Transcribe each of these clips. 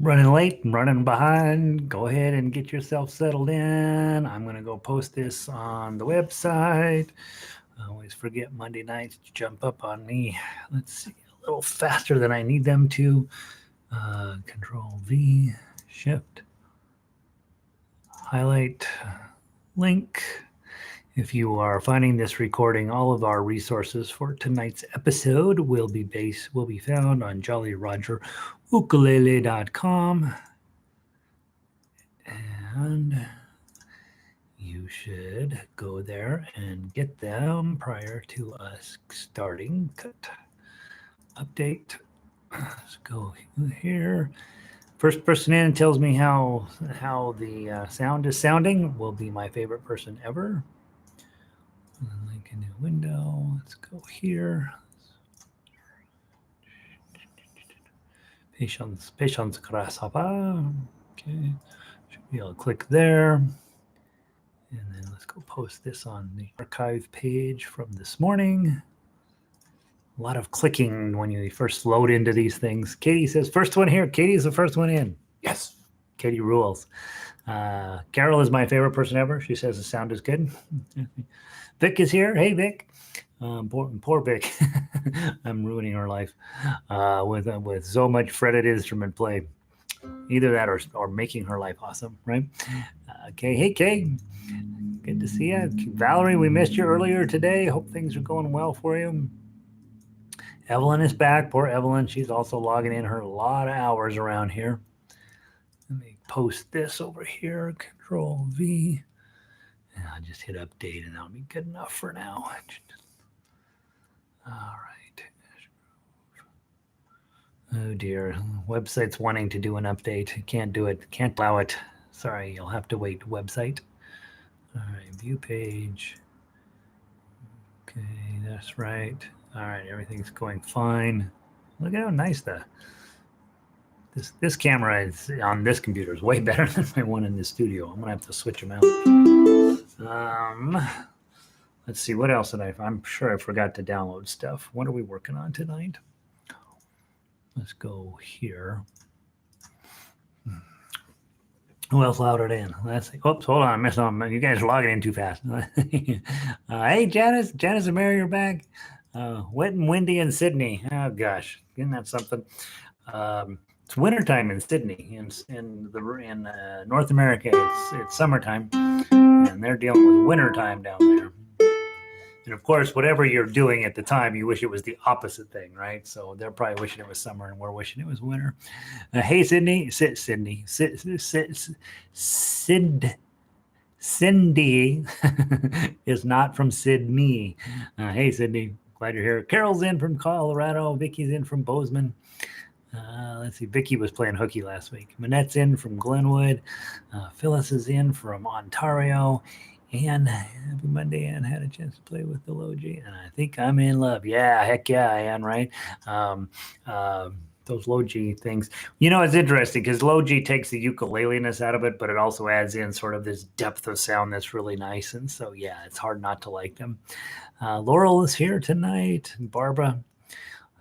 running late, running behind. Go ahead and get yourself settled in. I'm going to go post this on the website. I always forget Monday nights to jump up on me. Let's see, a little faster than I need them to. Control V, Shift, highlight, link. If you are finding this recording, all of our resources for tonight's episode will be found on jollyrogerukulele.com. And you should go there and get them prior to us starting. Cut. Update. Let's go here. First person in tells me how the sound is sounding will be my favorite person ever. Link a new window. Let's go here. Patience, grasshopper. Okay, should be able to click there. And then let's go post this on the archive page from this morning. A lot of clicking when you first load into these things. Katie says, first one here. Katie's the first one in. Yes, Katie rules. Carol is my favorite person ever. She says the sound is good. Vic is here. Hey, Vic. Poor Vic. I'm ruining her life with so much fretted instrument play. Either that or making her life awesome, right? Okay. Hey, Kay. Good to see you. Valerie, we missed you earlier today. Hope things are going well for you. Evelyn is back. Poor Evelyn. She's also logging in her a lot of hours around here. Let me post this over here. Control V. And I'll just hit update and that'll be good enough for now. All right. Oh dear. Website's wanting to do an update. Can't do it. Can't allow it. Sorry, you'll have to wait. Website. All right. View page. Okay, that's right. All right, everything's going fine. Look at how nice this camera is on this computer is way better than my one in the studio. I'm gonna have to switch them out. Let's see, what else did I'm sure I forgot to download stuff. What are we working on tonight? Let's go here. Who else loaded in? Let's see. Oops, hold on, I missed on. You guys are logging in too fast. Hey, Janice and Mary are back. Wet and windy in Sydney. Oh gosh, isn't that something? It's wintertime in Sydney. In North America, it's summertime, and they're dealing with wintertime down there. And of course, whatever you're doing at the time, you wish it was the opposite thing, right? So they're probably wishing it was summer, and we're wishing it was winter. Hey, Cindy is not from Sydney. Hey, Sydney, glad you're here. Carol's in from Colorado. Vicky's in from Bozeman. Let's see, Vicky was playing hooky last week. Manette's in from Glenwood. Phyllis is in from Ontario. And happy Monday, Ann had a chance to play with the Logi, and I think I'm in love. Yeah, heck yeah, Ann, right? Those Logi things. You know, it's interesting because Logi takes the ukulele-ness out of it, but it also adds in sort of this depth of sound that's really nice. And so, yeah, it's hard not to like them. Laurel is here tonight. And Barbara,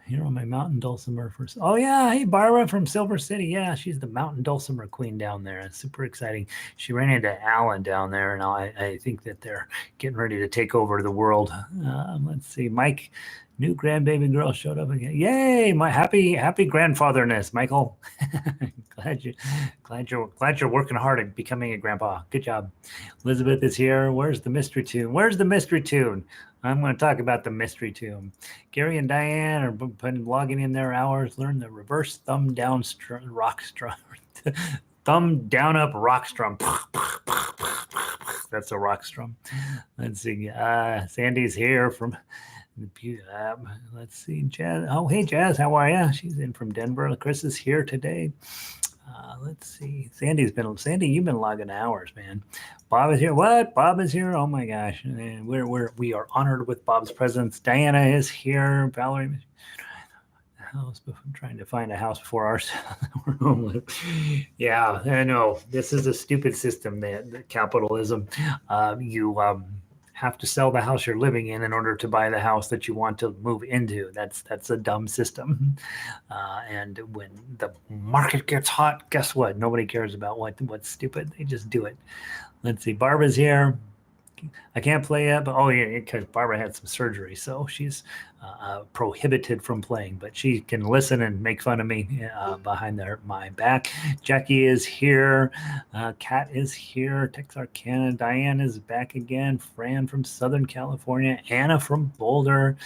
here on my mountain dulcimer. Oh, yeah. Hey, Barbara from Silver City. Yeah, she's the mountain dulcimer queen down there. It's super exciting. She ran into Alan down there, and I think that they're getting ready to take over the world. Let's see. Mike, new grandbaby girl showed up again. Yay! My happy grandfatherness, Michael. glad you're working hard at becoming a grandpa. Good job. Elizabeth is here. Where's the mystery tune? Where's the mystery tune? I'm going to talk about the mystery tune. Gary and Diane are logging in their hours. Learn the reverse thumb down rock strum. Thumb down up rock strum. That's a rock strum. Let's see. Sandy's here from. Let's see. Jazz. Oh, hey, Jazz. How are you? She's in from Denver. Chris is here today. Let's see. Sandy, you've been logging hours, man. Bob is here. What? Bob is here? Oh my gosh. And we are honored with Bob's presence. Diana is here. Valerie. I'm trying to find a house before ours. Yeah, I know. This is a stupid system, that capitalism. You have to sell the house you're living in order to buy the house that you want to move into. That's a dumb system. And when the market gets hot, guess what? Nobody cares about what's stupid. They just do it. Let's see. Barbara's here. I can't play yet, but because Barbara had some surgery, so she's prohibited from playing. But she can listen and make fun of me behind my back. Jackie is here. Kat is here. Texarkana. Diane is back again. Fran from Southern California. Anna from Boulder.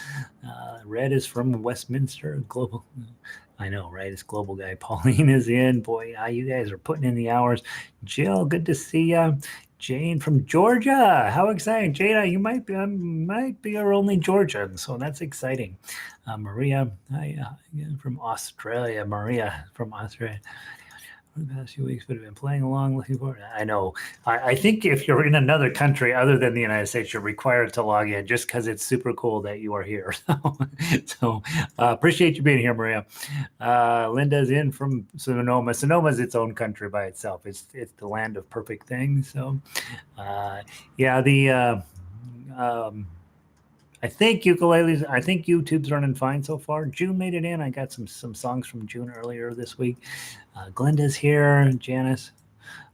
Red is from Westminster. Global. I know, right? It's global guy. Pauline is in. Boy, you guys are putting in the hours. Jill, good to see you. Jane from Georgia. How exciting. Jada, you might be our only Georgian, so that's exciting. Maria, from Australia. Maria from Australia. For the past few weeks, but have been playing along, looking forward. I know. I think if you're in another country other than the United States, you're required to log in just because it's super cool that you are here. So appreciate you being here, Maria. Linda's in from Sonoma. Sonoma is its own country by itself. It's the land of perfect things. So I think YouTube's running fine so far. June made it in. I got some songs from June earlier this week. Glenda's here. Janice.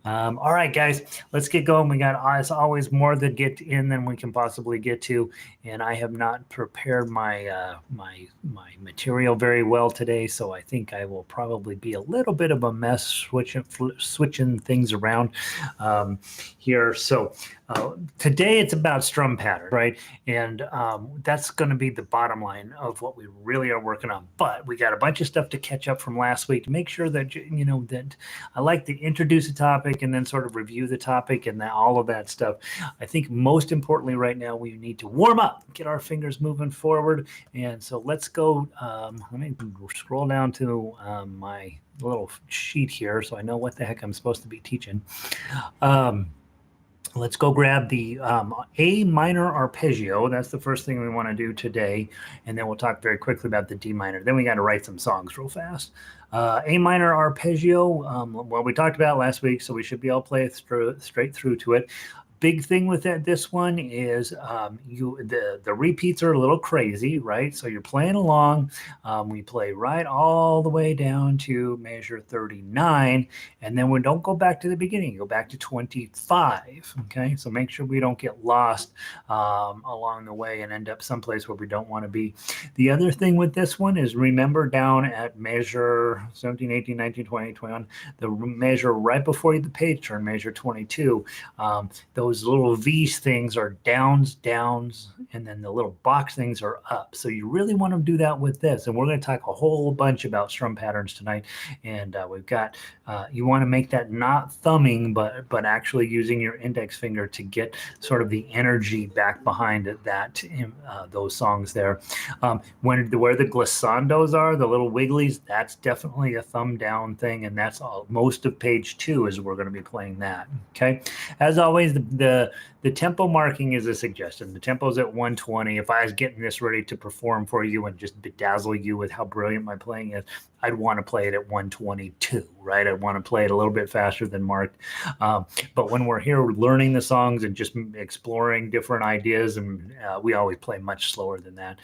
All right, guys, let's get going. We got, as always, more to get in than we can possibly get to, and I have not prepared my my material very well today, so I think I will probably be a little bit of a mess switching things around here. So today it's about strum patterns, right? And that's going to be the bottom line of what we really are working on. But we got a bunch of stuff to catch up from last week to make sure that that I like to introduce a topic and then sort of review the topic and all of that stuff. I think most importantly right now we need to warm up, get our fingers moving forward. And so let's go. Let me scroll down to my little sheet here so I know what the heck I'm supposed to be teaching. Let's go grab the A minor arpeggio. That's the first thing we want to do today. And then we'll talk very quickly about the D minor. Then we got to write some songs real fast. A minor arpeggio, well, we talked about last week, so we should be able to play straight through to it. Big thing with this one is the repeats are a little crazy, right? So you're playing along. We play right all the way down to measure 39, and then we don't go back to the beginning. Go back to 25. Okay, so make sure we don't get lost along the way and end up someplace where we don't want to be. The other thing with this one is remember down at measure 17, 18, 19, 20, 21, the measure right before the page turn, measure 22. Those little V things are downs, and then the little box things are up. So you really want to do that with this. And we're going to talk a whole bunch about strum patterns tonight. And we've got, you want to make that not thumbing, but actually using your index finger to get sort of the energy back behind that those songs there. Where the glissandos are, the little wigglies, that's definitely a thumb down thing. And that's all. Most of page 2 is we're going to be playing that. Okay. As always, the tempo marking is a suggestion. The tempo's at 120. If I was getting this ready to perform for you and just bedazzle you with how brilliant my playing is, I'd want to play it at 122, right? I'd want to play it a little bit faster than marked. But when we're here learning the songs and just exploring different ideas, and we always play much slower than that.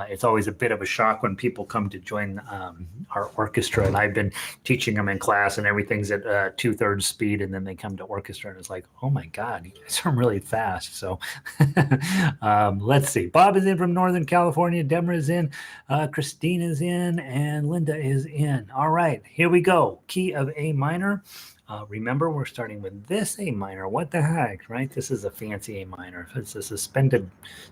It's always a bit of a shock when people come to join our orchestra, and I've been teaching them in class and everything's at 2/3 speed, and then they come to orchestra and it's like, oh my God, you guys are really fast. So let's see. Bob is in from Northern California. Deborah is in. Christine is in. And Linda is in. All right, here we go. Key of A minor. Remember, we're starting with this A minor. What the heck, right? This is a fancy A minor. It's a suspended,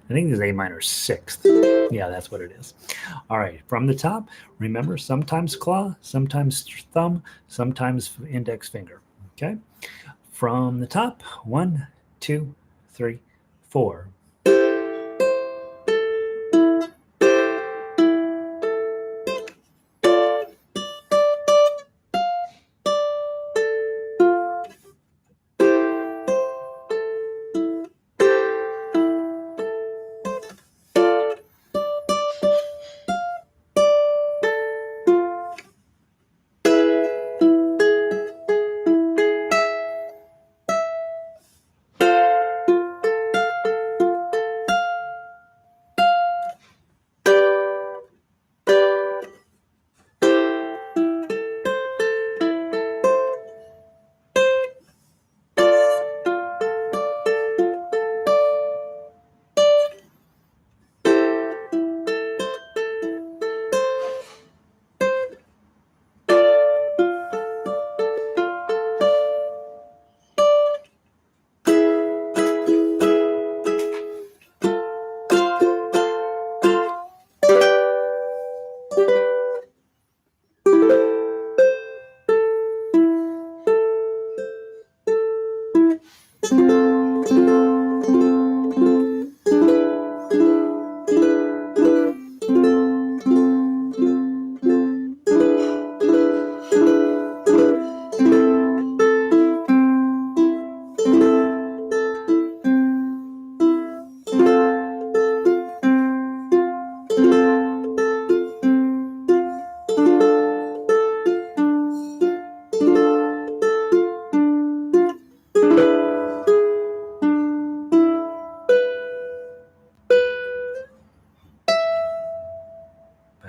I think this is A minor 6th. Yeah, that's what it is. All right, from the top, remember, sometimes claw, sometimes thumb, sometimes index finger. Okay, from the top, 1, 2, 3, 4.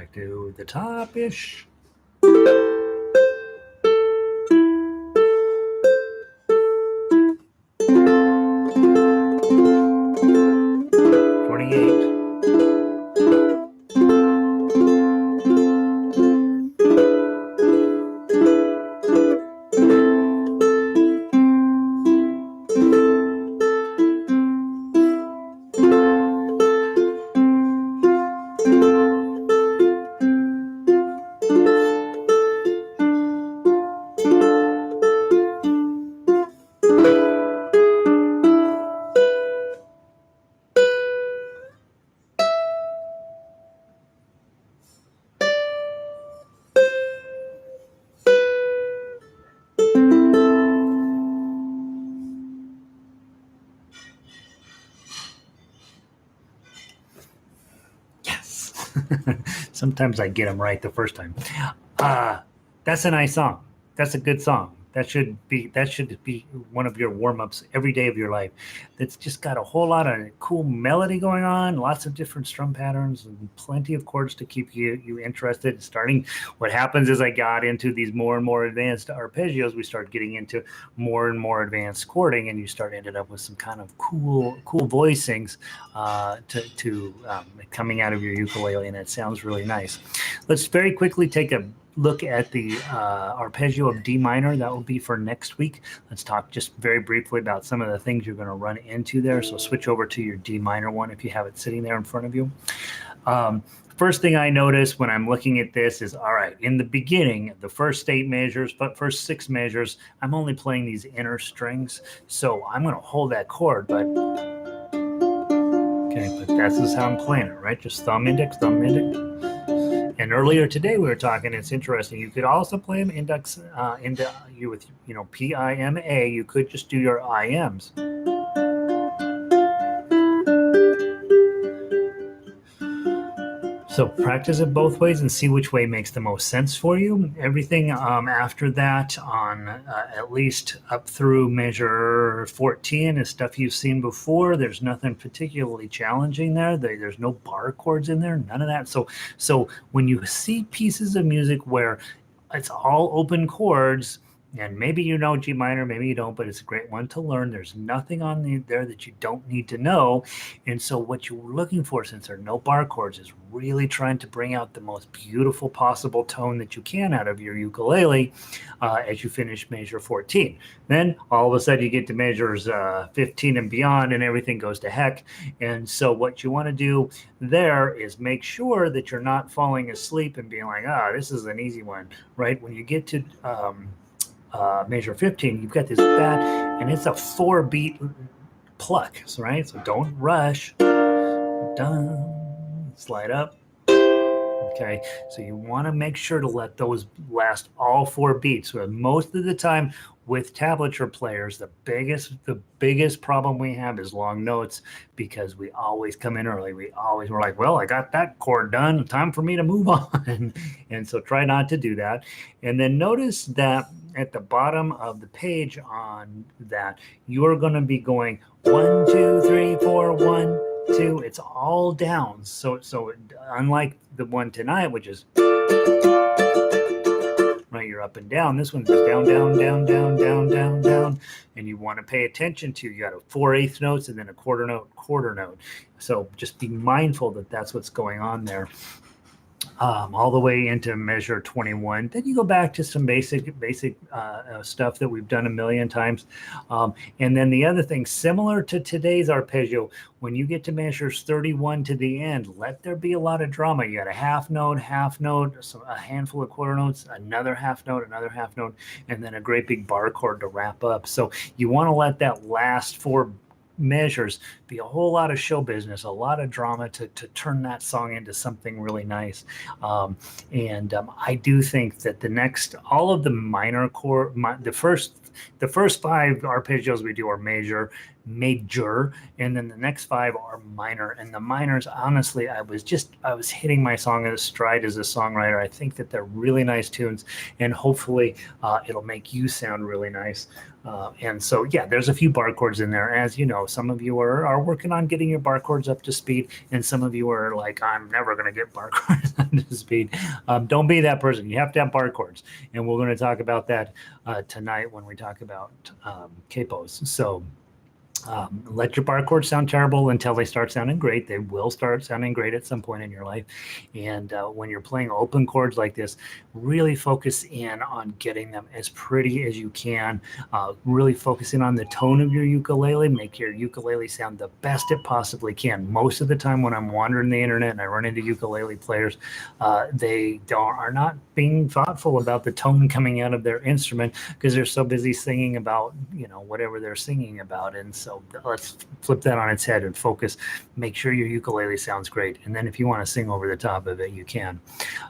back to the top-ish. Sometimes I get them right the first time. That's a nice song. That's a good song. That should be one of your warm-ups every day of your life. That's just got a whole lot of cool melody going on, lots of different strum patterns, and plenty of chords to keep you interested. Starting, what happens is I got into these more and more advanced arpeggios. We start getting into more and more advanced chording, and you start ended up with some kind of cool voicings coming out of your ukulele, and it sounds really nice. Let's very quickly take a look at the Arpeggio of D Minor. That will be for next week. Let's talk just very briefly about some of the things you're going to run into there. So switch over to your D Minor one if you have it sitting there in front of you. First thing I notice when I'm looking at this is, all right, in the beginning, the first 8 measures, but first 6 measures, I'm only playing these inner strings. So I'm going to hold that chord, but that's just how I'm playing it, right? Just thumb, index, thumb, index. And earlier today we were talking, it's interesting, you could also play them index with P-I-M-A. You could just do your IMs. So practice it both ways and see which way makes the most sense for you. Everything after that on at least up through measure 14 is stuff you've seen before. There's nothing particularly challenging there. There's no bar chords in there, none of that. So when you see pieces of music where it's all open chords, and maybe you know G minor, maybe you don't, but it's a great one to learn. There's nothing on there that you don't need to know. And so what you're looking for, since there are no bar chords, is really trying to bring out the most beautiful possible tone that you can out of your ukulele as you finish measure 14. Then all of a sudden you get to measures 15 and beyond, and everything goes to heck. And so what you want to do there is make sure that you're not falling asleep and being like, this is an easy one, right? When you get to measure 15, you've got this bat, and it's a 4-beat pluck, right? So don't rush. Dun, slide up. Okay, so you want to make sure to let those last all 4 beats. So most of the time with tablature players, the biggest problem we have is long notes, because we always come in early. We're like, well, I got that chord done, time for me to move on. And so try not to do that. And then notice that at the bottom of the page on that, you're going to be going 1, 2, 3, 4, 1, 2. It's all down. So unlike the one tonight, which is right, you're up and down. This one's just down, down, down, down, down, down, down. And you want to pay attention to, you got a 4/8 notes and then a quarter note. So just be mindful that that's what's going on there. All the way into measure 21. Then you go back to some basic stuff that we've done a million times. And then the other thing, similar to today's arpeggio, when you get to measures 31 to the end, let there be a lot of drama. You got a half note, a handful of quarter notes, another half note, and then a great big bar chord to wrap up. So you want to let that last 4 measures be a whole lot of show business, a lot of drama to turn that song into something really nice. I do think that all of the minor chord, the first 5 arpeggios we do are major. major, and then the next 5 are minor. And the minors, honestly, I was hitting my song in a stride as a songwriter. I think that they're really nice tunes, and hopefully it'll make you sound really nice. And so, yeah, there's a few bar chords in there. As you know, some of you are working on getting your bar chords up to speed, and some of you are like, I'm never going to get bar chords up to speed. Don't be that person. You have to have bar chords, and we're going to talk about that tonight when we talk about capos. So let your bar chords sound terrible until they start sounding great. They will start sounding great at some point in your life. And when you're playing open chords like this, really focus in on getting them as pretty as you can. Really focusing on the tone of your ukulele. Make your ukulele sound the best it possibly can. Most of the time when I'm wandering the internet and I run into ukulele players, they are not being thoughtful about the tone coming out of their instrument because they're so busy singing about, whatever they're singing about. And so let's flip that on its head and focus. Make sure your ukulele sounds great. And then if you want to sing over the top of it, you can.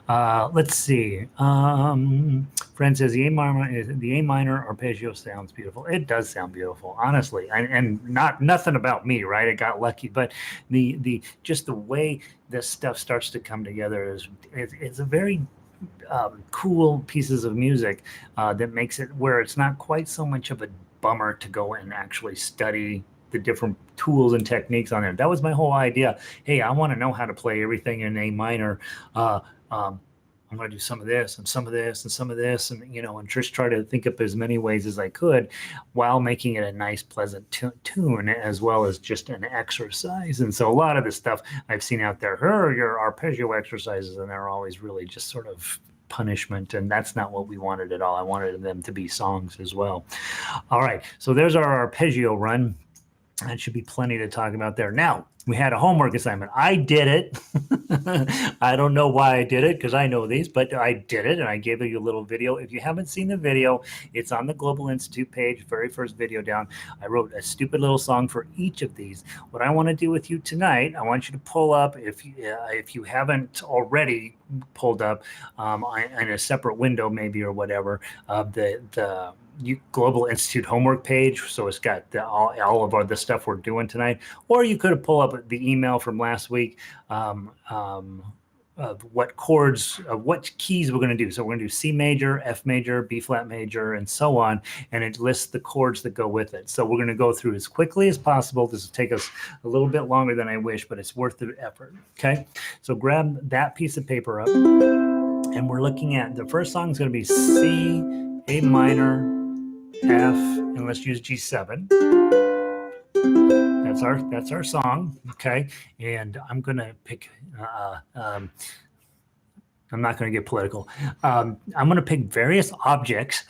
Let's see. Friend says the A minor arpeggio sounds beautiful. It does sound beautiful, honestly. And nothing about me, right? I got lucky, but just the way this stuff starts to come together is a very cool pieces of music that makes it where it's not quite so much of a bummer to go and actually study the different tools and techniques on it. That was my whole idea. Hey, I want to know how to play everything in A minor. I'm going to do some of this and some of this and some of this, and and just try to think up as many ways as I could while making it a nice, pleasant tune, as well as just an exercise. And so a lot of the stuff I've seen out there, your arpeggio exercises, and they're always really just sort of punishment, and that's not what we wanted at all. I wanted them to be songs as well. All right, so there's our arpeggio run. That should be plenty to talk about there. Now, we had a homework assignment. I did it. I don't know why I did it because I know these, but I did it, and I gave you a little video. If you haven't seen the video, it's on the Global Institute page, very first video down. I wrote a stupid little song for each of these. What I want to do with you tonight, I want you to pull up, if you haven't already pulled up in a separate window maybe or whatever, the Global Institute homework page. So it's got all of the stuff we're doing tonight. Or you could have pulled up the email from last week of what chords, what keys we're going to do. So we're going to do C major, F major, B flat major, and so on. And it lists the chords that go with it. So we're going to go through as quickly as possible. This will take us a little bit longer than I wish, but it's worth the effort. Okay. So grab that piece of paper up. And we're looking at the first song is going to be C, A minor, F, and let's use G7. That's our song, okay? And I'm gonna pick. I'm not gonna get political. I'm gonna pick various objects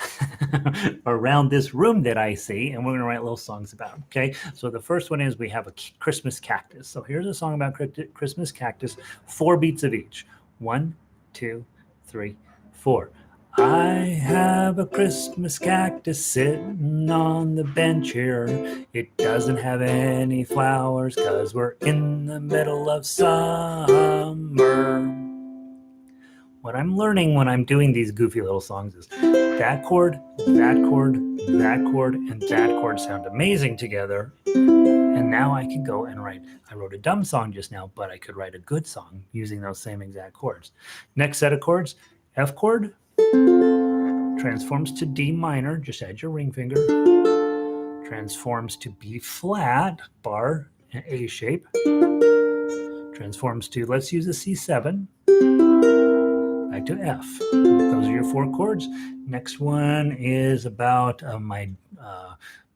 around this room that I see, and we're gonna write little songs about them, okay? So the first one is we have a Christmas cactus. So here's a song about Christmas cactus. 4 beats of each. 1, 2, 3, 4. I have a Christmas cactus sitting on the bench here. It doesn't have any flowers 'cause we're in the middle of summer. What I'm learning when I'm doing these goofy little songs is that chord, that chord, that chord, and that chord sound amazing together. And now I can go and write. I wrote a dumb song just now, but I could write a good song using those same exact chords. Next set of chords, F chord. Transforms to D minor, just add your ring finger. Transforms to B flat, bar, and A shape. Transforms to, let's use a C7. Back to F. Those are your 4 chords. Next one is about my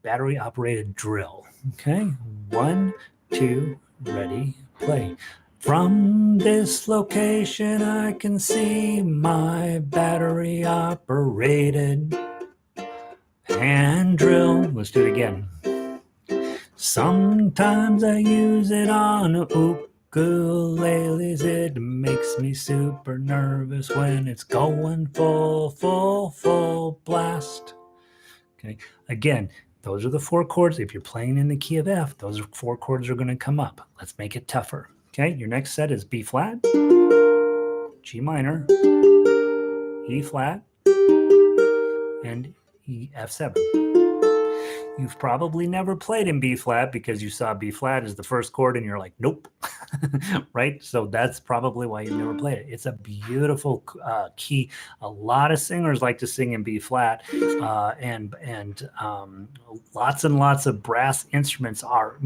battery operated drill. Okay, 1, 2, ready, play. From this location, I can see my battery operated hand drill. Let's do it again. Sometimes I use it on ukuleles. It makes me super nervous when it's going full blast. Okay, again, those are the 4 chords. If you're playing in the key of F, those 4 chords are going to come up. Let's make it tougher. Okay, your next set is B flat, G minor, E flat, and F7. You've probably never played in B flat because you saw B flat as the first chord and you're like, nope, right? So that's probably why you've never played it. It's a beautiful key. A lot of singers like to sing in B flat, and lots and lots of brass instruments are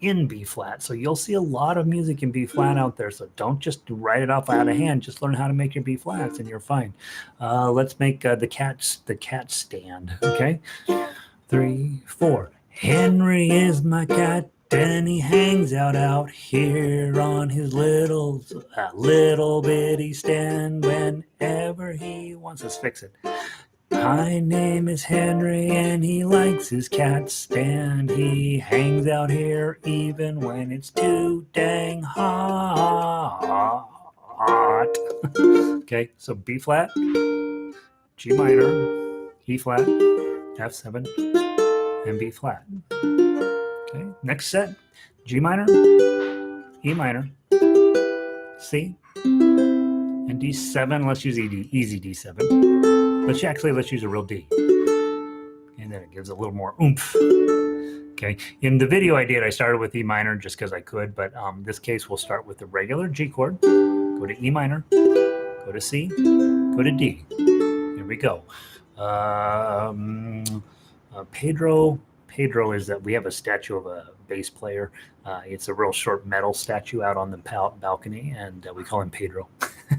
in B flat. So you'll see a lot of music in B flat out there. So don't just write it off out of hand. Just learn how to make your B flats and you're fine. Let's make the cat stand. Okay. 3, 4. Henry is my cat, and he hangs out here on his little bitty stand whenever he wants. Let's fix it. My name is Henry, and he likes his cat stand. He hangs out here even when it's too dang hot. Okay, so B flat, G minor, E flat, F7, and B flat. Okay, next set, G minor, E minor, C, and D7. Let's use easy D7. Let's use a real D. And then it gives a little more oomph. Okay, in the video I did, I started with E minor just because I could, but this case we'll start with the regular G chord, go to E minor, go to C, go to D. Here we go. Pedro is that we have a statue of a bass player. It's a real short metal statue out on the balcony, and we call him Pedro.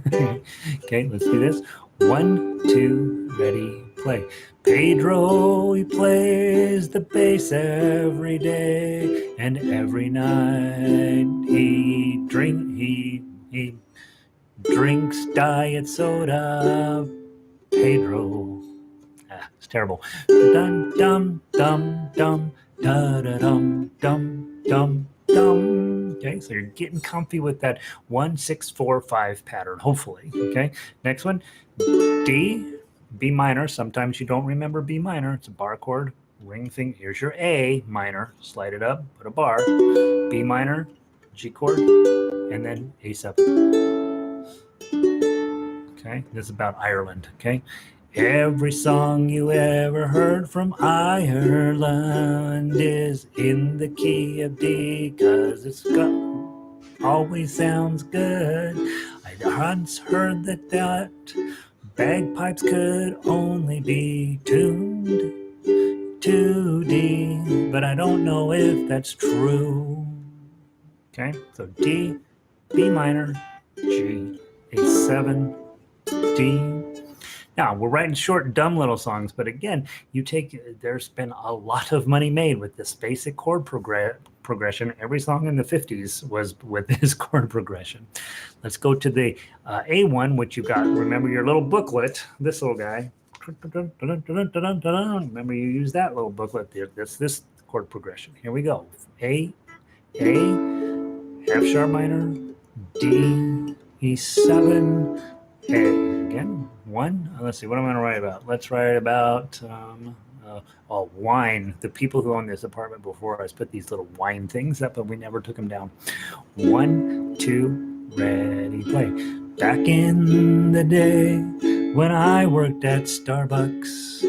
Okay, let's do this. 1, 2, ready, play. Pedro, he plays the bass every day, and every night he drinks diet soda. Pedro. It's terrible. Dum dum dum dum da da dum dum dum dum. Okay, so you're getting comfy with that 1 6 4 5 pattern, hopefully. Okay, next one, D, B minor. Sometimes you don't remember B minor. It's a bar chord, ring thing. Here's your A minor. Slide it up, put a bar. B minor, G chord, and then A7. Okay, this is about Ireland. Okay. Every song you ever heard from Ireland is in the key of D, 'cause it's always sounds good. I once heard that bagpipes could only be tuned to D, but I don't know if that's true. Okay, so D, B minor, G, A7, D. Now, we're writing short, dumb little songs, but again, there's been a lot of money made with this basic chord progression. Every song in the 50s was with this chord progression. Let's go to the A1, which you got. Remember your little booklet, this little guy. Remember you use that little booklet there. This chord progression. Here we go. A, F sharp minor, D, E7, A. Again, 1. Let's see, what am I going to write about? Let's write about wine. The people who owned this apartment before us put these little wine things up, but we never took them down. 1, 2, ready, play. Back in the day when I worked at Starbucks,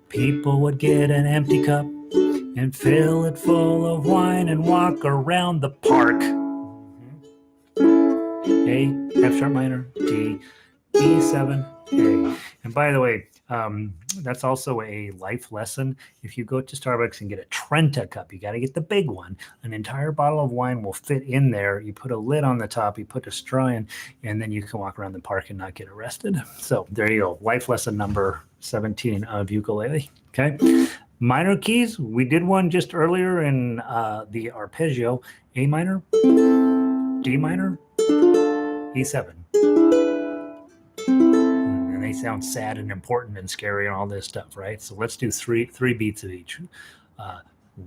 people would get an empty cup and fill it full of wine and walk around the park. A, F sharp minor, D, E7, A. And by the way, that's also a life lesson. If you go to Starbucks and get a Trenta cup, you got to get the big one. An entire bottle of wine will fit in there. You put a lid on the top, you put a straw in, and then you can walk around the park and not get arrested. So there you go. Life lesson number 17 of ukulele. Okay. Minor keys. We did one just earlier in the arpeggio. A minor, D minor, E7. And they sound sad and important and scary and all this stuff, right? So let's do three beats of each.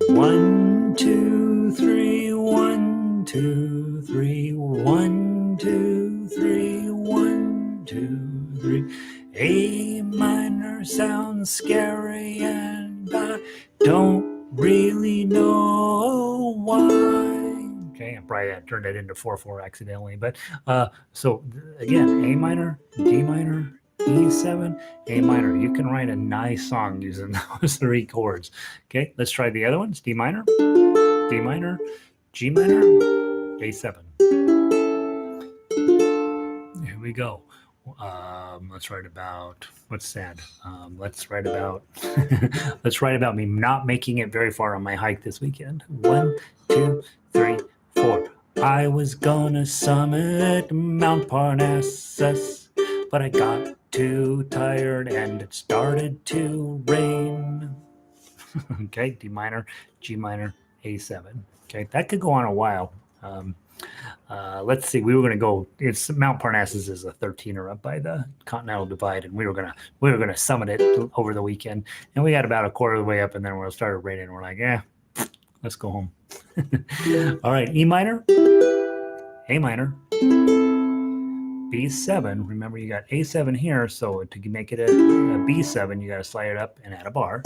1, 2, 3, 1, 2, 3, 1, 2, 3, 1, 2, 3. A minor sounds scary and I don't really know why. Okay, I probably turned it into 4/4 accidentally, but so again, A minor, D minor, E7, A minor. You can write a nice song using those three chords. Okay, let's try the other ones. D minor, D minor, G minor, A7. Here we go. Let's write about what's sad. Let's write about let's write about me not making it very far on my hike this weekend. 1, 2, 3, 4. I was gonna summit Mount Parnassus, but I got too tired and it started to rain. Okay, D minor, G minor, A7. Okay, that could go on a while. Let's see. We were going to go. It's Mount Parnassus is a 13er up by the Continental Divide, and we were gonna summit it over the weekend. And we got about a quarter of the way up, and then it started raining. And we're like, let's go home. All right, E minor, A minor, B7. Remember, you got A7 here, so to make it a B7, you got to slide it up and add a bar.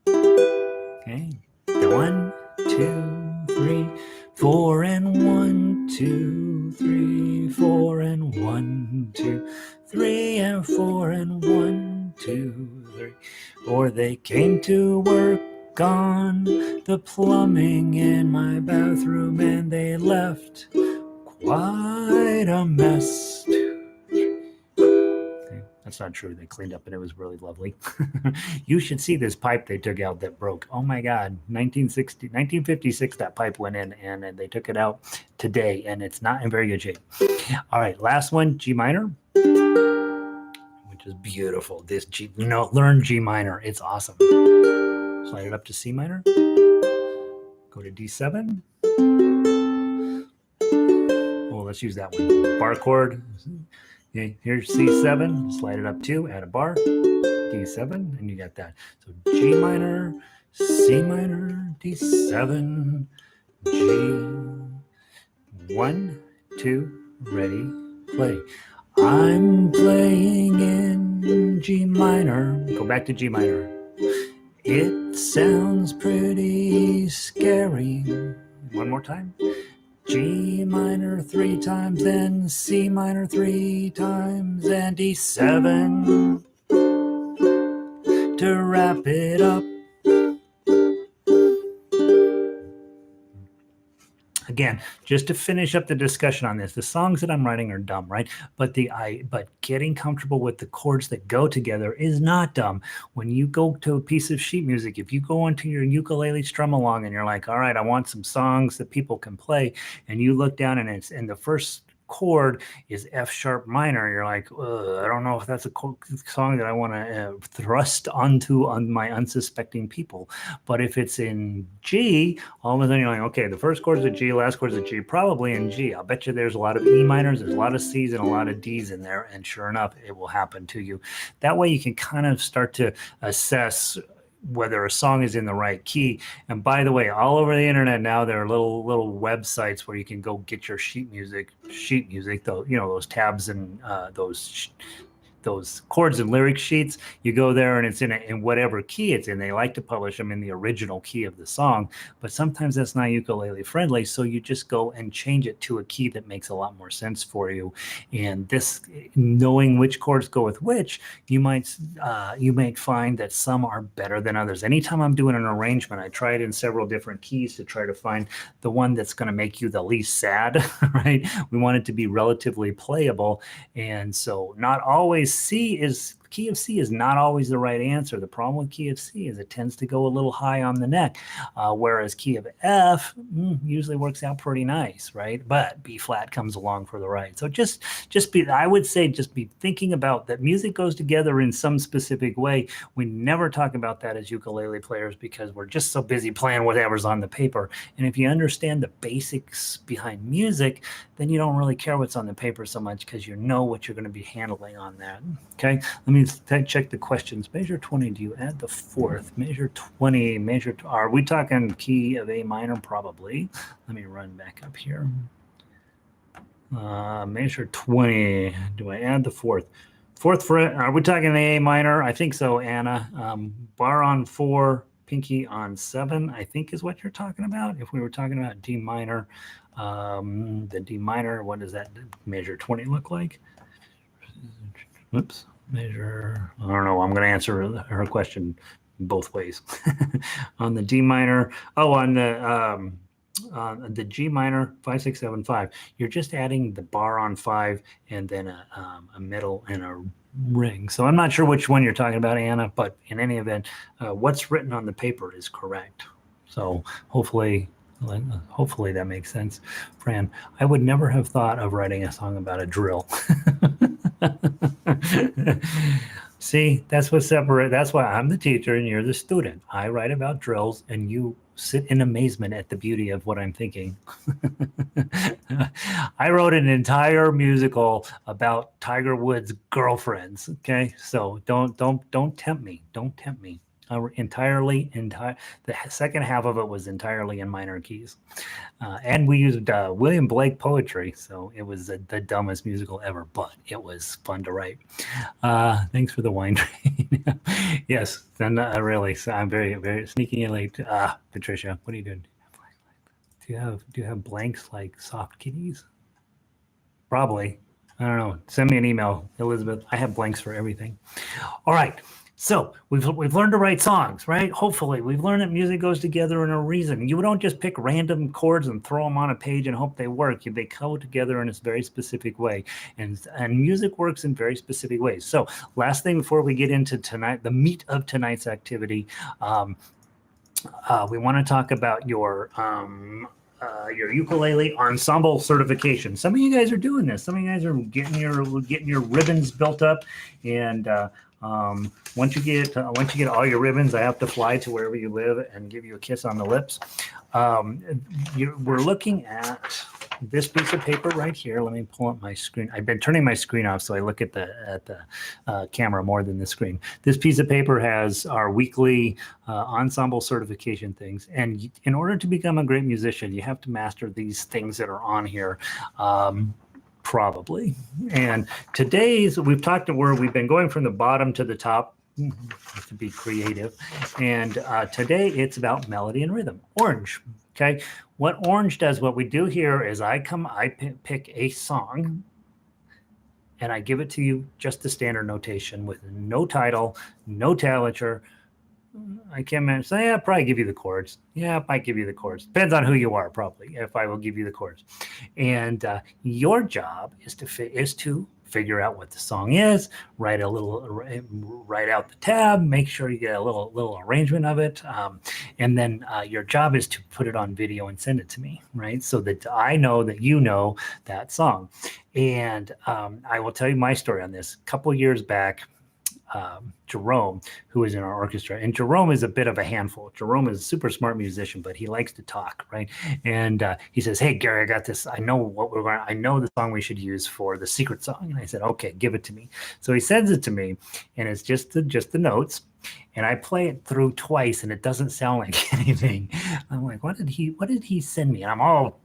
Okay, 1, 2, 3, 4, and 1, 2, 3, 4, and 1, 2, 3, and 4, and 1, 2, 3. Or they came to work on the plumbing in my bathroom and they left quite a mess. That's not true. They cleaned up and it was really lovely. You should see this pipe they took out that broke. Oh my God, 1956, that pipe went in and they took it out today and it's not in very good shape. All right, last one, G minor, which is beautiful. This G, learn G minor. It's awesome. Slide it up to C minor. Go to D7. Oh, let's use that one. Bar chord. Okay, here's C7, slide it up 2, add a bar, D7, and you got that. So G minor, C minor, D7, G, 1, 2, ready, play. I'm playing in G minor. Go back to G minor. It sounds pretty scary. One more time. G minor 3 times, then C minor 3 times, and D7 to wrap it up. Again, just to finish up the discussion on this, the songs that I'm writing are dumb, right? But getting comfortable with the chords that go together is not dumb. When you go to a piece of sheet music, if you go into your ukulele strum along and you're like, all right, I want some songs that people can play, and you look down and the first chord is F sharp minor, you're like, I don't know if that's a song that I want to thrust on my unsuspecting people. But if it's in G, all of a sudden you're like, okay, the first chord's a G, last chord's a G, probably in G. I'll bet you there's a lot of E minors, there's a lot of C's and a lot of D's in there, and sure enough, it will happen to you. That way you can kind of start to assess whether a song is in the right key. And by the way, all over the internet now, there are little websites where you can go get your sheet music, though, those tabs and those chords and lyric sheets. You go there and it's in whatever key it's in. They like to publish them in the original key of the song, but sometimes that's not ukulele friendly. So you just go and change it to a key that makes a lot more sense for you. And this, knowing which chords go with which, you might find that some are better than others. Anytime I'm doing an arrangement, I try it in several different keys to try to find the one that's going to make you the least sad, right? We want it to be relatively playable. And so not always key of C is not always the right answer. The problem with key of C is it tends to go a little high on the neck, whereas key of F usually works out pretty nice, right? But B flat comes along for the right. So I would say just be thinking about that music goes together in some specific way. We never talk about that as ukulele players because we're just so busy playing whatever's on the paper. And if you understand the basics behind music, then you don't really care what's on the paper so much because you know what you're going to be handling on that. Okay, let me check the questions. Measure 20, do you add the fourth? Measure 20, are we talking key of A minor? Probably. Let me run back up here. Measure 20, do I add the fourth? Fourth fret, are we talking the A minor? I think so, Anna. Bar on 4, pinky on 7, I think is what you're talking about. If we were talking about D minor, the D minor, what does that measure 20 look like? Oops, measure. I don't know. I'm going to answer her question both ways. On the D minor, on the G minor 5 6 7 5, you're just adding the bar on 5 and then a middle and a ring. So I'm not sure which one you're talking about, Anna, but in any event, what's written on the paper is correct. So hopefully that makes sense. Fran, I would never have thought of writing a song about a drill. See, that's what separates. That's why I'm the teacher and you're the student. I write about drills and you sit in amazement at the beauty of what I'm thinking. I wrote an entire musical about Tiger Woods' girlfriends. Okay, so don't tempt me. Don't tempt me. The second half of it was entirely in minor keys, and we used William Blake poetry, so it was the dumbest musical ever, but it was fun to write. Thanks for the wine train. Yes, then really, so I'm very, very sneaking in late. Patricia, what are you doing? Do you have blanks like soft kitties? Probably. I don't know. Send me an email, Elizabeth. I have blanks for everything. All right. So we've learned to write songs, right? Hopefully, we've learned that music goes together in a reason. You don't just pick random chords and throw them on a page and hope they work. They go together in a very specific way, and music works in very specific ways. So last thing before we get into tonight, the meat of tonight's activity, we want to talk about your ukulele ensemble certification. Some of you guys are doing this. Some of you guys are getting your ribbons built up, and once you get all your ribbons, I have to fly to wherever you live and give you a kiss on the lips. We're looking at this piece of paper right here. Let me pull up my screen. I've been turning my screen off, so I look at the camera more than the screen. This piece of paper has our weekly ensemble certification things. And in order to become a great musician, you have to master these things that are on here. Probably. And today's, we've been going from the bottom to the top to be creative. And today it's about melody and rhythm. Orange. Okay. What Orange does, what we do here is I pick a song and I give it to you just the standard notation with no title, no tablature. I can't imagine. So yeah, I'll probably give you the chords. Yeah, I might give you the chords. Depends on who you are, probably, if I will give you the chords. And your job is to figure out what the song is, write out the tab, make sure you get a little arrangement of it, and then your job is to put it on video and send it to me, right? So that I know that you know that song. And I will tell you my story on this. A couple years back, Jerome, who is in our orchestra, and Jerome is a bit of a handful. Jerome is a super smart musician, but he likes to talk, right? And he says, "Hey, Gary, I got this. I know the song we should use for the secret song." And I said, "Okay, give it to me." So he sends it to me, and it's just the notes. And I play it through twice, and it doesn't sound like anything. I'm like, what did he send me? And I'm all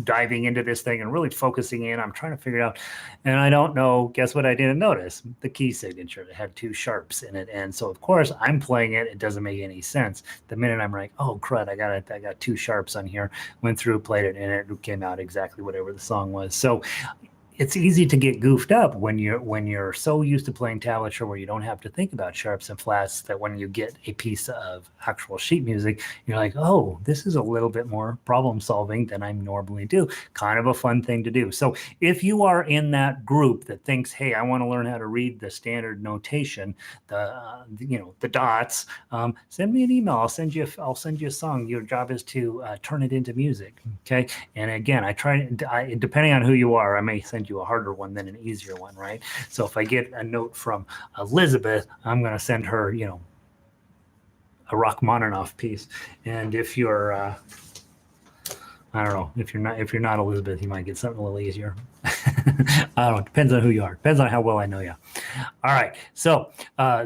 diving into this thing and really focusing in. I'm trying to figure it out, and I don't know. Guess what I didn't notice? The key signature. It had 2 sharps in it, and so of course I'm playing it. It doesn't make any sense. The minute I'm like, oh crud, I got 2 sharps on here. Went through, played it, and it came out exactly whatever the song was. So it's easy to get goofed up when you're so used to playing tablature where you don't have to think about sharps and flats, that when you get a piece of actual sheet music, you're like, oh, this is a little bit more problem solving than I normally do. Kind of a fun thing to do. So if you are in that group that thinks, hey, I want to learn how to read the standard notation, the dots, send me an email. I'll send you a song. Your job is to turn it into music. Okay. And again, depending on who you are, I may send you a harder one than an easier one, right? So if I get a note from Elizabeth, I'm going to send her, a Rachmaninoff piece. And if you're, I don't know, if you're not Elizabeth, you might get something a little easier. I don't know. Depends on who you are. Depends on how well I know you. All right. So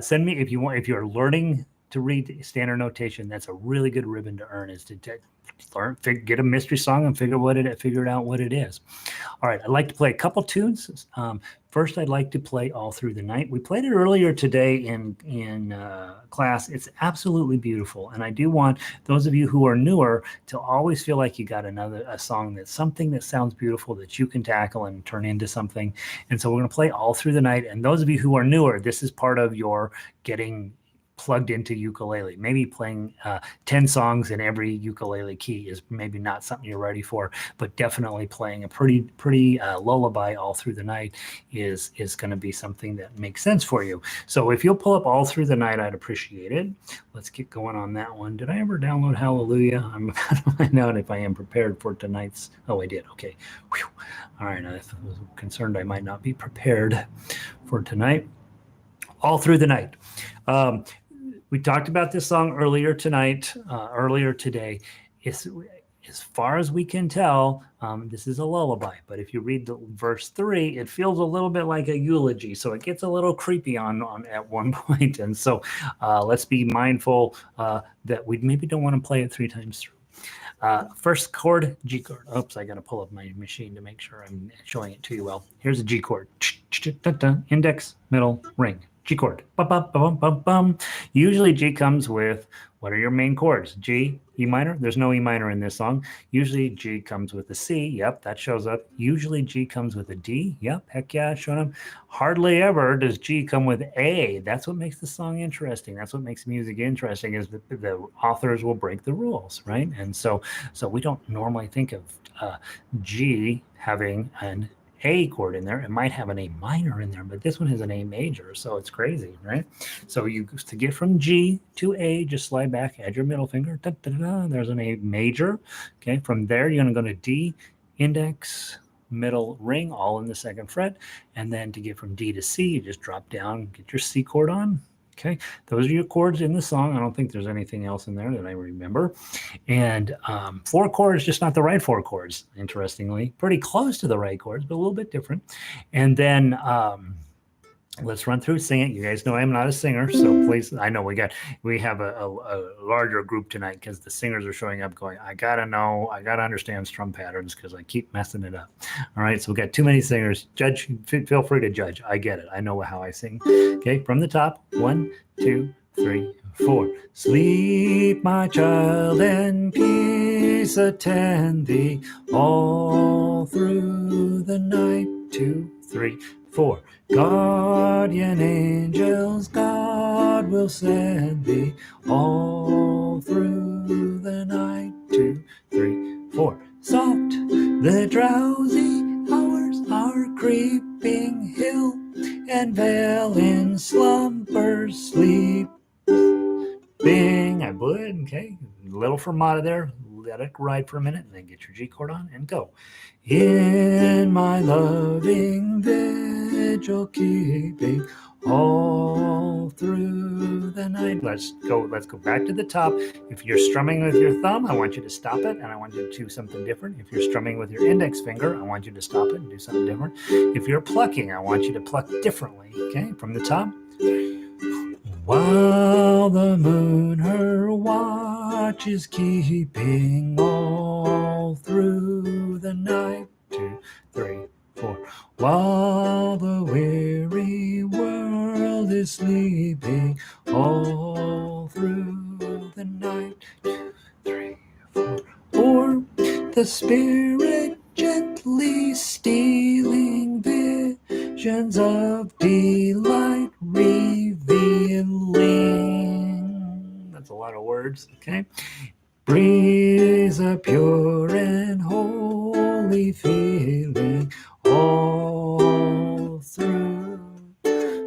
send me if you're learning to read standard notation, that's a really good ribbon to earn, is to learn, get a mystery song and figure out what it is. All right, I'd like to play a couple tunes. First, I'd like to play All Through the Night. We played it earlier today in class. It's absolutely beautiful, and I do want those of you who are newer to always feel like you got a song that's something that sounds beautiful that you can tackle and turn into something. And so we're going to play All Through the Night. And those of you who are newer, this is part of your getting plugged into ukulele. Maybe playing 10 songs in every ukulele key is maybe not something you're ready for, but definitely playing a pretty lullaby all through the night is going to be something that makes sense for you. So if you'll pull up All Through the Night, I'd appreciate it. Let's get going on that one. Did I ever download Hallelujah? I'm going to find out if I am prepared for tonight's. Oh, I did. Okay. Whew. All right. I was concerned I might not be prepared for tonight. All Through the Night. We talked about this song earlier today. As far as we can tell, this is a lullaby. But if you read the verse 3, it feels a little bit like a eulogy. So it gets a little creepy on at one point. And so let's be mindful that we maybe don't want to play it 3 times through. First chord, G chord. Oops, I got to pull up my machine to make sure I'm showing it to you well. Here's a G chord. Index, middle, ring. G chord. Bum. Usually G comes with, what are your main chords? G, E minor. There's no E minor in this song. Usually G comes with a C. Yep, that shows up. Usually G comes with a D. Yep, heck yeah, it's showing up. Hardly ever does G come with A. That's what makes the song interesting. That's what makes music interesting, is that the authors will break the rules, right? And so we don't normally think of G having an A chord in there. It might have an A minor in there, but this one has an A major, so it's crazy, right? So to get from G to A, just slide back, add your middle finger, there's an A major. Okay, from there you're going to go to D, index, middle, ring, all in the 2nd fret, and then to get from D to C, you just drop down, get your C chord on. Okay, those are your chords in the song. I don't think there's anything else in there that I remember. And 4 chords, just not the right 4 chords, interestingly. Pretty close to the right chords, but a little bit different. And then let's run through, sing it. You guys know I'm not a singer, so please, I know we have a larger group tonight because the singers are showing up going, I gotta understand strum patterns because I keep messing it up. All right, so we got too many singers. Judge, feel free to judge. I get it. I know how I sing. Okay, from the top, 1, 2, 3, 4. Sleep, my child, and peace attend thee all through the night. 2, 3, 4. Guardian angels, God will send thee all through the night. 2, 3, 4. Soft the drowsy hours are creeping hill, and veil in slumber sleep. Bing, I would. Okay, little fermata there. Let it ride for a minute, and then get your G chord on and go. In my loving vigil keeping all through the night. Let's go back to the top. If you're strumming with your thumb, I want you to stop it, and I want you to do something different. If you're strumming with your index finger, I want you to stop it and do something different. If you're plucking, I want you to pluck differently. Okay, from the top. While the moon her watch is keeping all through the night. 2, 3, 4. While the weary world is sleeping all through the night. 2, 3, 4. Or the Spirit gently stealing visions of delight revealing. That's a lot of words, okay? Breeze a pure and holy feeling all through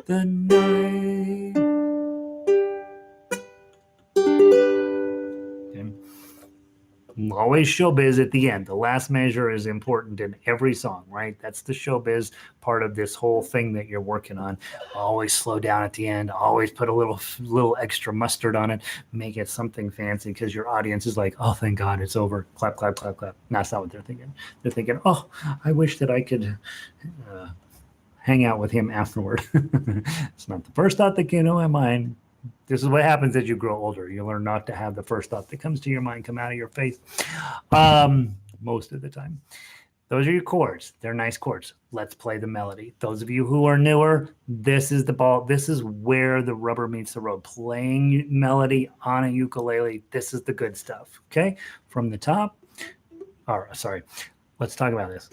the night. Okay. Always showbiz at the end. The last measure is important in every song, right? That's the showbiz part of this whole thing that you're working on. Always slow down at the end. Always put a little extra mustard on it. Make it something fancy because your audience is like, oh, thank God it's over. Clap, clap, clap, clap. No, that's not what they're thinking. They're thinking, oh, I wish that I could hang out with him afterward. It's not the first thought that came to my mind. This is what happens as you grow older. You learn not to have the first thought that comes to your mind come out of your face most of the time. Those are your chords. They're nice chords. Let's play the melody. Those of you who are newer, this is the ball. This is where the rubber meets the road. Playing melody on a ukulele. This is the good stuff. Okay, from the top. Or sorry, let's talk about this.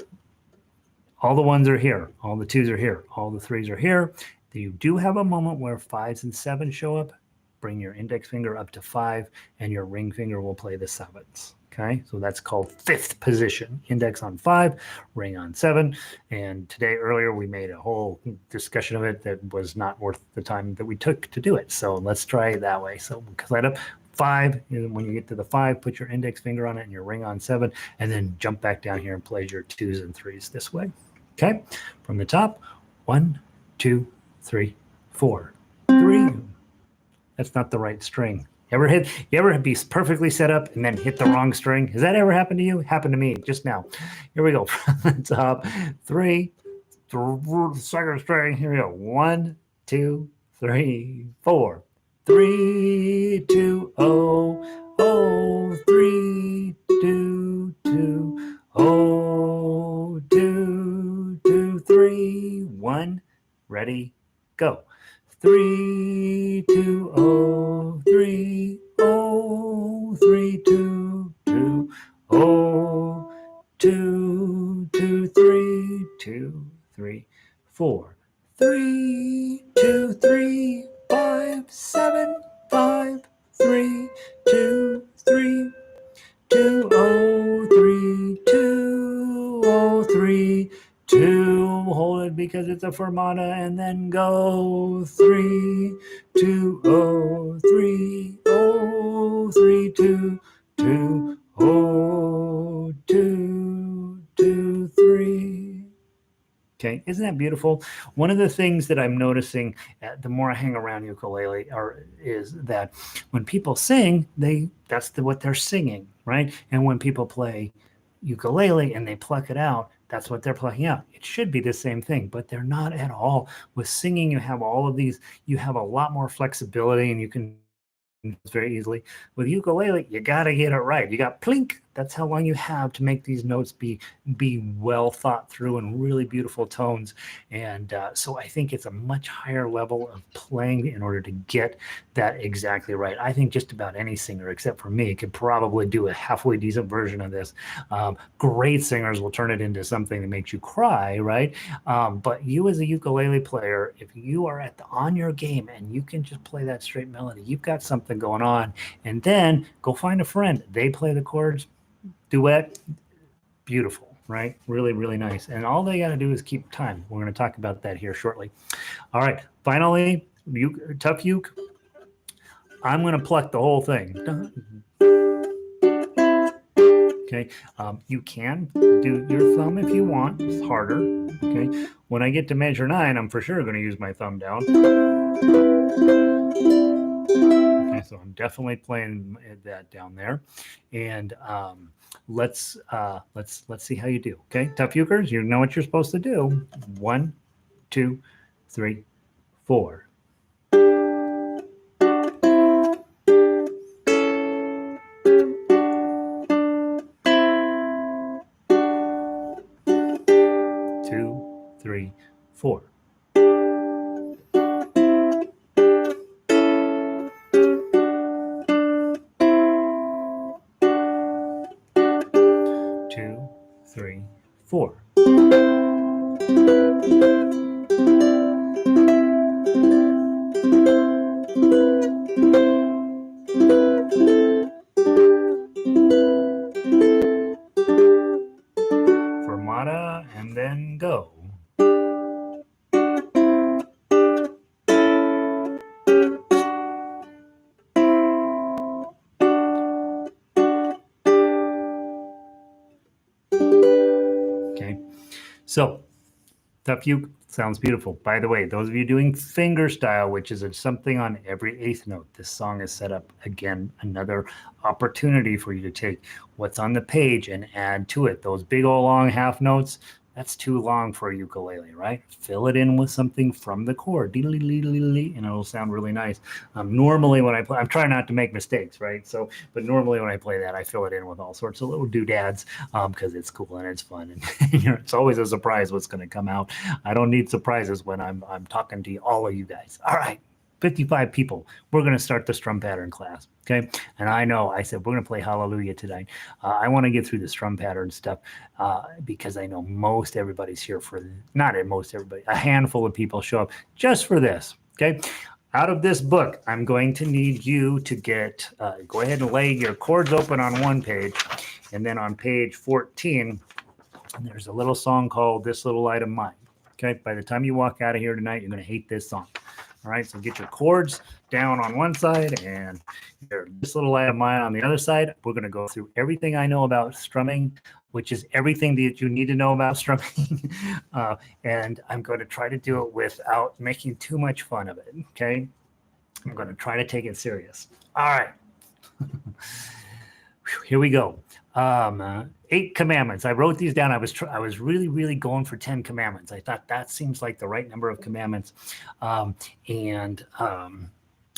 All the ones are here. All the twos are here. All the threes are here. You do have a moment where 5s and 7s show up. Bring your index finger up to 5, and your ring finger will play the 7s. Okay, so that's called fifth position. Index on 5, ring on 7. And today, earlier, we made a whole discussion of it that was not worth the time that we took to do it. So let's try it that way. So light up 5, and when you get to the 5, put your index finger on it and your ring on 7, and then jump back down here and play your 2s and 3s this way. Okay, from the top, 1, 2, 3, 4, 3. That's not the right string. You ever be perfectly set up and then hit the wrong string? Has that ever happened to you? Happened to me just now. Here we go. From the top, 3, second string. Here we go. 1, 2, 3, 4. 3, 2, oh, oh, 3, 2, 2, oh, 2, 2, 3, 1. Ready, go. 3, 2, oh, 3, oh, 3, 2, 2, oh, 2, 2, 3, 2, 3, 4, 3, 2, 3, 5, 7, 5, 3, 2, 3, 2, oh, 3, 2, oh, 3, 2, hold it because it's a fermata, and then go 3, 2, oh, 3, oh, 3, 2, 2, oh, 2, 2, 3. Okay, isn't that beautiful? One of the things that I'm noticing the more I hang around ukulele is that when people sing, that's what they're singing, right? And when people play ukulele and they pluck it out, that's what they're plucking out. It should be the same thing, but they're not at all. With singing, you have all of these, you have a lot more flexibility, and you can very easily. With ukulele, you got to get it right. You got plink. That's how long you have to make these notes be well thought through and really beautiful tones. And so I think it's a much higher level of playing in order to get that exactly right. I think just about any singer, except for me, could probably do a halfway decent version of this. Great singers will turn it into something that makes you cry, right? But you as a ukulele player, if you are on your game and you can just play that straight melody, you've got something going on. And then go find a friend. They play the chords. Duet, beautiful, right? Really, really nice. And all they got to do is keep time. We're going to talk about that here shortly. All right, finally, tough uke. I'm going to pluck the whole thing. Okay, you can do your thumb if you want. It's harder. Okay, when I get to measure 9, I'm for sure going to use my thumb down. Okay, so I'm definitely playing that down there, and let's see how you do. Okay, tough ukers, you know what you're supposed to do. 1, 2, 3, 4. 2, 3, 4. 2, 3, 4. 'Fermata and then go. Okay, so tough uke sounds beautiful. By the way, those of you doing finger style, which is something on every 8th note, this song is set up, again, another opportunity for you to take what's on the page and add to it. Those big old long half notes, That's too long for a ukulele, right? Fill it in with something from the chord, and it'll sound really nice. Normally when I play, I'm trying not to make mistakes, right? So, but normally when I play that, I fill it in with all sorts of little doodads because it's cool and it's fun, and it's always a surprise what's going to come out. I don't need surprises when I'm talking to all of you guys. All right. 55 people. We're going to start the strum pattern class. Okay. And I know I said we're going to play Hallelujah tonight. I want to get through the strum pattern stuff because I know most everybody's here for, not most everybody, a handful of people show up just for this. Okay. Out of this book, I'm going to need you to get, go ahead and lay your chords open on one page. And then on page 14, there's a little song called This Little Light of Mine. Okay. By the time you walk out of here tonight, you're going to hate this song. All right, so get your chords down on one side and this little light of mine on the other side. We're going to go through everything I know about strumming, which is everything that you need to know about strumming. And I'm going to try to do it without making too much fun of it, okay? I'm going to try to take it serious. All right. Here we go. 8 commandments. I wrote these down. I was really going for 10 commandments. I thought that seems like the right number of commandments.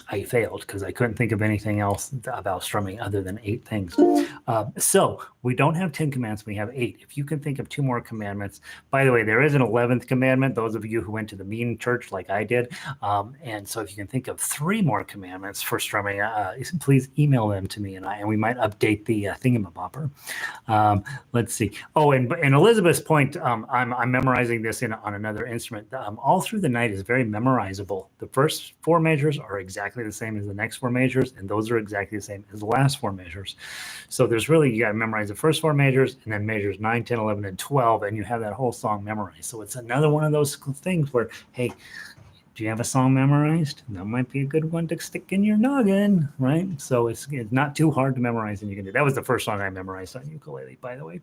I failed because I couldn't think of anything else about strumming other than 8 things. So we don't have 10 commandments. We have 8. If you can think of 2 more commandments, by the way, there is an 11th commandment, those of you who went to the mean church like I did. And so if you can think of 3 more commandments for strumming, please email them to me and we might update the thingamabopper. Let's see. Oh, and Elizabeth's point, I'm memorizing this on another instrument. All through the night is very memorizable. The first 4 measures are exactly the same as the next 4 measures, and those are exactly the same as the last 4 measures. So there's really, you got to memorize the first 4 measures and then measures 9, 10, 11, and 12, and you have that whole song memorized. So it's another one of those things where, hey, do you have a song memorized? That might be a good one to stick in your noggin, right? So it's not too hard to memorize, and you can do. That was the first song I memorized on ukulele, by the way.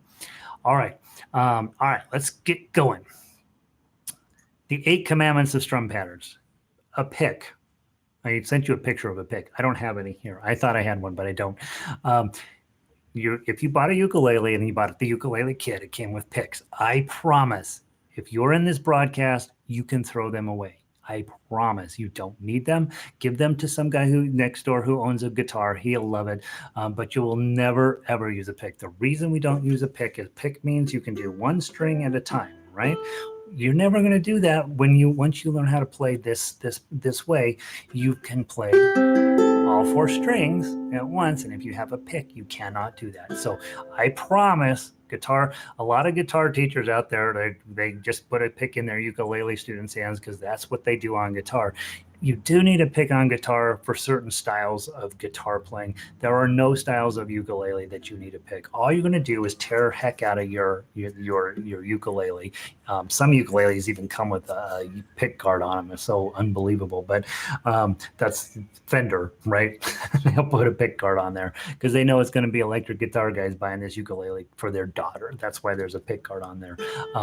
All right, let's get going. The 8 commandments of strum patterns. A pick. I sent you a picture of a pick. I don't have any here. I thought I had one, but I don't. If you bought a ukulele and you bought the ukulele kit, it came with picks. I promise, if you're in this broadcast, you can throw them away. I promise you don't need them. Give them to some guy next door who owns a guitar. He'll love it. But you will never, ever use a pick. The reason we don't use a pick is pick means you can do 1 string at a time, right? You're never going to do that once you learn how to play this way. You can play all 4 strings at once, and if you have a pick, you cannot do that. So I promise, a lot of guitar teachers out there, they just put a pick in their ukulele students' hands because that's what they do on guitar. You do need a pick on guitar for certain styles of guitar playing. There are no styles of ukulele that you need a pick. All you're going to do is tear heck out of your ukulele. Some ukuleles even come with a pick guard on them. It's so unbelievable. But that's Fender, right? They'll put a pick guard on there because they know it's going to be electric guitar guys buying this ukulele for their daughter. That's why there's a pick guard on there.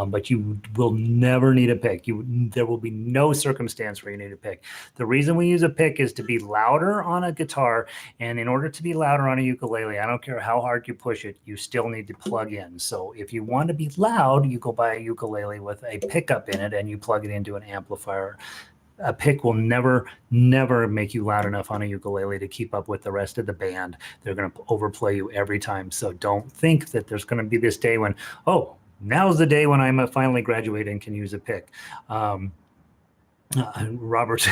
But you will never need a pick. There will be no circumstance where you need a pick. The reason we use a pick is to be louder on a guitar, and in order to be louder on a ukulele, I don't care how hard you push it, you still need to plug in. So if you want to be loud, you go buy a ukulele with a pickup in it and you plug it into an amplifier. A pick will never make you loud enough on a ukulele to keep up with the rest of the band. They're going to overplay you every time. So don't think that there's going to be this day when, oh, now's the day when I'm finally graduated and can use a pick. Robert,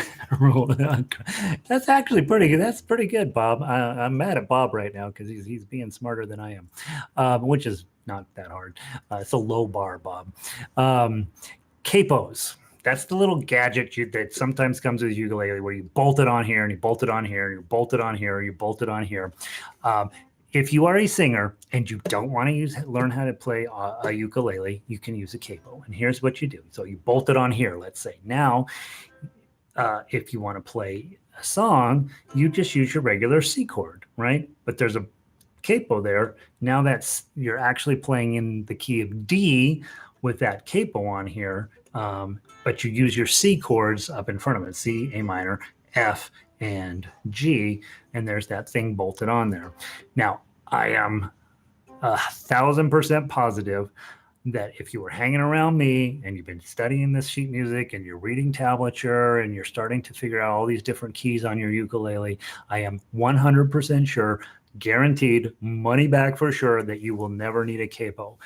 that's actually pretty good. That's pretty good, Bob. I'm mad at Bob right now because he's being smarter than I am, which is not that hard. It's a low bar, Bob. Capos. That's the little gadget that sometimes comes with ukulele where you bolt it on here and you bolt it on here and you bolt it on here and you bolt it on here. If you are a singer and you don't want to learn how to play a ukulele, you can use a capo. And here's what you do. So you bolt it on here, let's say. Now, if you want to play a song, you just use your regular C chord, right? But there's a capo there. Now you're actually playing in the key of D with that capo on here, but you use your C chords up in front of it, C, A minor, F, and G, and there's that thing bolted on there. Now, I am 1,000% positive that if you were hanging around me and you've been studying this sheet music and you're reading tablature and you're starting to figure out all these different keys on your ukulele, I am 100% sure, guaranteed, money back for sure, that you will never need a capo.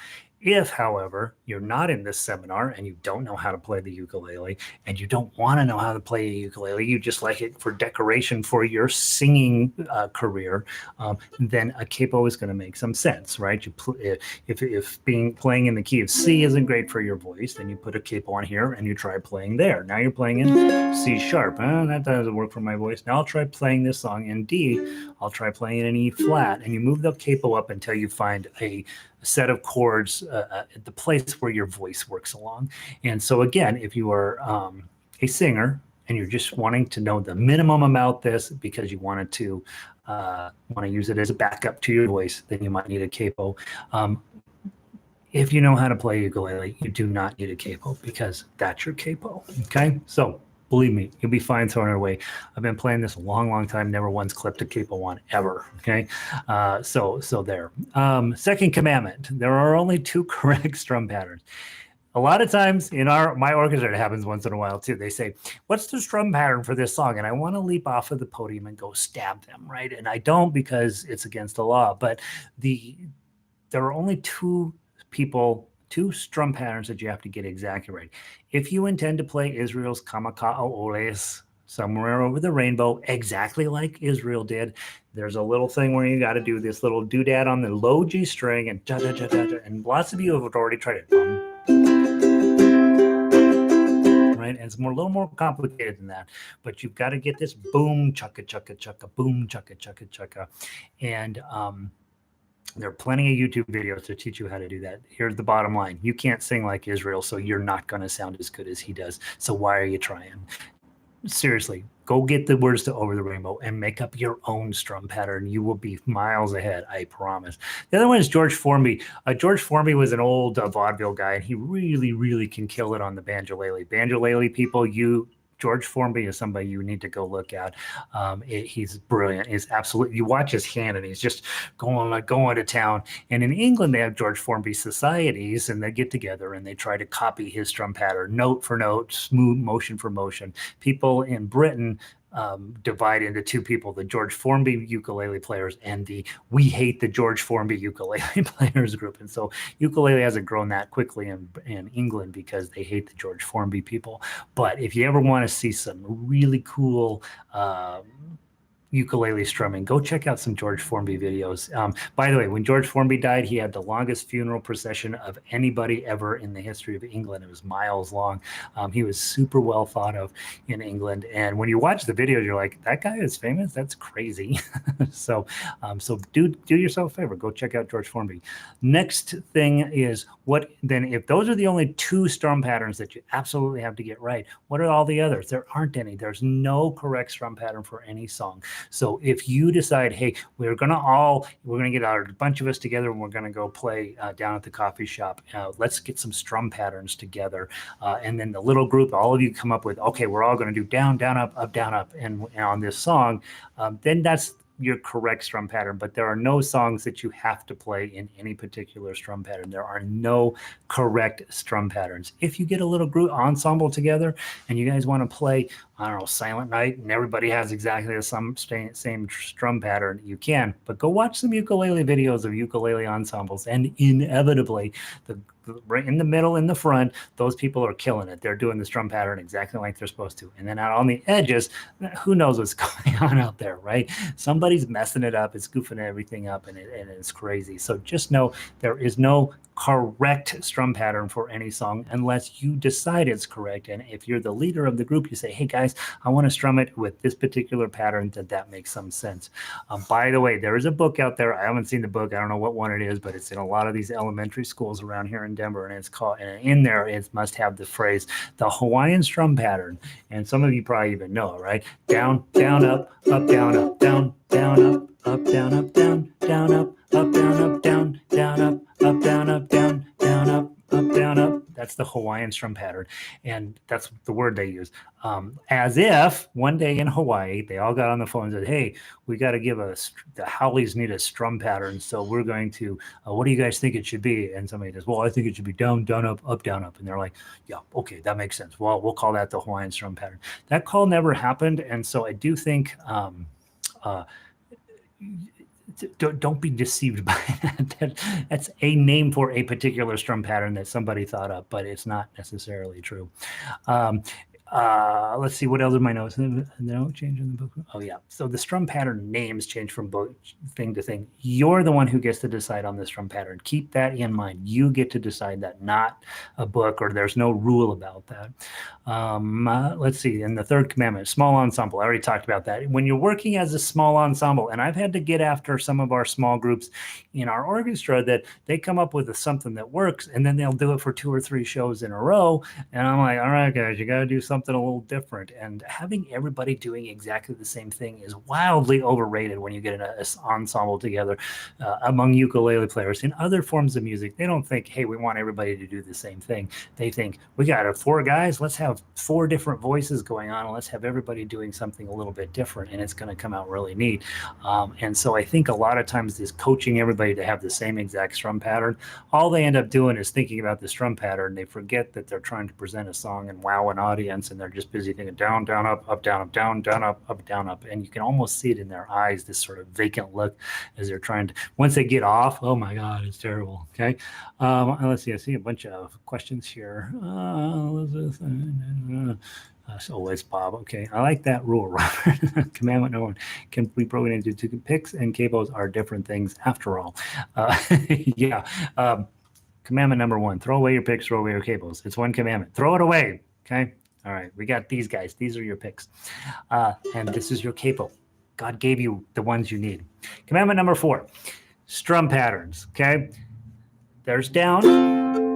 If, however, you're not in this seminar and you don't know how to play the ukulele and you don't want to know how to play a ukulele, you just like it for decoration for your singing career, then a capo is going to make some sense, right? If playing in the key of C isn't great for your voice, then you put a capo on here and you try playing there. Now you're playing in C sharp. That doesn't work for my voice. Now I'll try playing this song in D. I'll try playing it in E flat, and you move the capo up until you find a set of chords at the place where your voice works along. And so again, if you are a singer and you're just wanting to know the minimum about this because you want to use it as a backup to your voice, then you might need a capo. If you know how to play ukulele, you do not need a capo because that's your capo. Okay, so believe me, you'll be fine throwing it away. I've been playing this a long, long time, never once clipped a capo on ever, okay? So there. Second commandment, there are only 2 correct strum patterns. A lot of times in my orchestra, it happens once in a while too. They say, what's the strum pattern for this song? And I want to leap off of the podium and go stab them, right? And I don't because it's against the law, but there are only 2 strum patterns that you have to get exactly right. If you intend to play Israel's Kamaka'o'oles, Somewhere Over the Rainbow, exactly like Israel did, there's a little thing where you got to do this little doodad on the low G string and da-da-da-da-da, and lots of you have already tried it. Right? And it's a little more complicated than that, but you've got to get this boom, chukka, chukka, chukka, boom, chukka, chukka, chukka. And there are plenty of YouTube videos to teach you how to do that. Here's the bottom line. You can't sing like Israel, so you're not going to sound as good as he does. So why are you trying? Seriously, go get the words to Over the Rainbow and make up your own strum pattern. You will be miles ahead, I promise. The other one is George Formby. George Formby was an old vaudeville guy, and he really, really can kill it on the banjolele. Banjolele people, George Formby is somebody you need to go look at. He's brilliant. He's absolutely, you watch his hand and he's just going to town. And in England, they have George Formby societies, and they get together and they try to copy his strum pattern, note for note, smooth motion for motion. People in Britain divide into 2 people, the George Formby ukulele players and the We Hate the George Formby ukulele players group. And so ukulele hasn't grown that quickly in England because they hate the George Formby people. But if you ever want to see some really cool ukulele strumming, go check out some George Formby videos. By the way, when George Formby died, he had the longest funeral procession of anybody ever in the history of England. It was miles long. He was super well thought of in England. And when you watch the videos, you're like, that guy is famous? That's crazy. So do yourself a favor. Go check out George Formby. Next thing is, if those are the only 2 strum patterns that you absolutely have to get right, what are all the others? There aren't any. There's no correct strum pattern for any song. So if you decide, hey, we're going to get a bunch of us together and we're going to go play down at the coffee shop. Let's get some strum patterns together. And then the little group, all of you come up with, okay, we're all going to do down, down, up, down, up. And on this song, then that's your correct strum pattern. But there are no songs that you have to play in any particular strum pattern. There are no correct strum patterns. If you get a little group ensemble together and you guys want to play, I don't know, Silent Night, and everybody has exactly the same strum pattern, you can. But go watch some ukulele videos of ukulele ensembles, and inevitably, right in the middle, in the front, those people are killing it. They're doing the strum pattern exactly like they're supposed to. And then out on the edges, who knows what's going on out there, right? Somebody's messing it up, it's goofing everything up, and it's crazy. So just know there is no correct strum pattern for any song unless you decide it's correct. And if you're the leader of the group, you say, hey guys, I want to strum it with this particular pattern, that makes some sense. By the way, there is a book out there. I haven't seen the book. I don't know what one it is, but it's in a lot of these elementary schools around here in Denver, and it's called, and in there it must have the phrase, the Hawaiian Strum Pattern. And some of you probably even know it, right? Down, down, up, down, up, down, down, up, down, up, down, down, up, down, up, down, down, up, down, up, down, down, up, down, up. That's the Hawaiian strum pattern, and that's the word they use. As if one day in Hawaii, they all got on the phone and said, hey, we got to give the Howleys need a strum pattern, so we're going to, what do you guys think it should be? And somebody says, well, I think it should be down, down, up, down, up. And they're like, yeah, okay, that makes sense. Well, we'll call that the Hawaiian strum pattern. That call never happened, and so I do think don't be deceived by that. That's a name for a particular strum pattern that somebody thought up, but it's not necessarily true. Let's see, what else are my notes? No change in the book. Oh yeah. So the strum pattern names change from thing to thing. You're the one who gets to decide on the strum pattern. Keep that in mind. You get to decide that, not a book, or there's no rule about that. Let's see, in the third commandment, small ensemble. I already talked about that. When you're working as a small ensemble, and I've had to get after some of our small groups in our orchestra that they come up with something that works, and then they'll do it for 2 or 3 shows in a row. And I'm like, all right, guys, you got to do something a little different. And having everybody doing exactly the same thing is wildly overrated when you get an ensemble together among ukulele players. In other forms of music, they don't think, hey, we want everybody to do the same thing. They think, we got 4 guys, let's have 4 different voices going on, and let's have everybody doing something a little bit different, and it's going to come out really neat. And so I think a lot of times this coaching everybody to have the same exact strum pattern, all they end up doing is thinking about the strum pattern. They forget that they're trying to present a song and wow an audience, and they're just busy thinking down, down, up, down, up, down, down, up, down, up. And you can almost see it in their eyes, this sort of vacant look as they're trying to, once they get off, oh my God, it's terrible. Okay. Let's see, I see a bunch of questions here. So it's Bob. Okay, I like that rule, Robert. Commandment number 1 can be broken into 2 picks, and capos are different things after all. Yeah. Commandment number 1, throw away your picks, throw away your capos. It's one commandment. Throw it away. Okay. All right. We got these guys. These are your picks. And this is your capo. God gave you the ones you need. Commandment number 4, strum patterns. Okay. There's down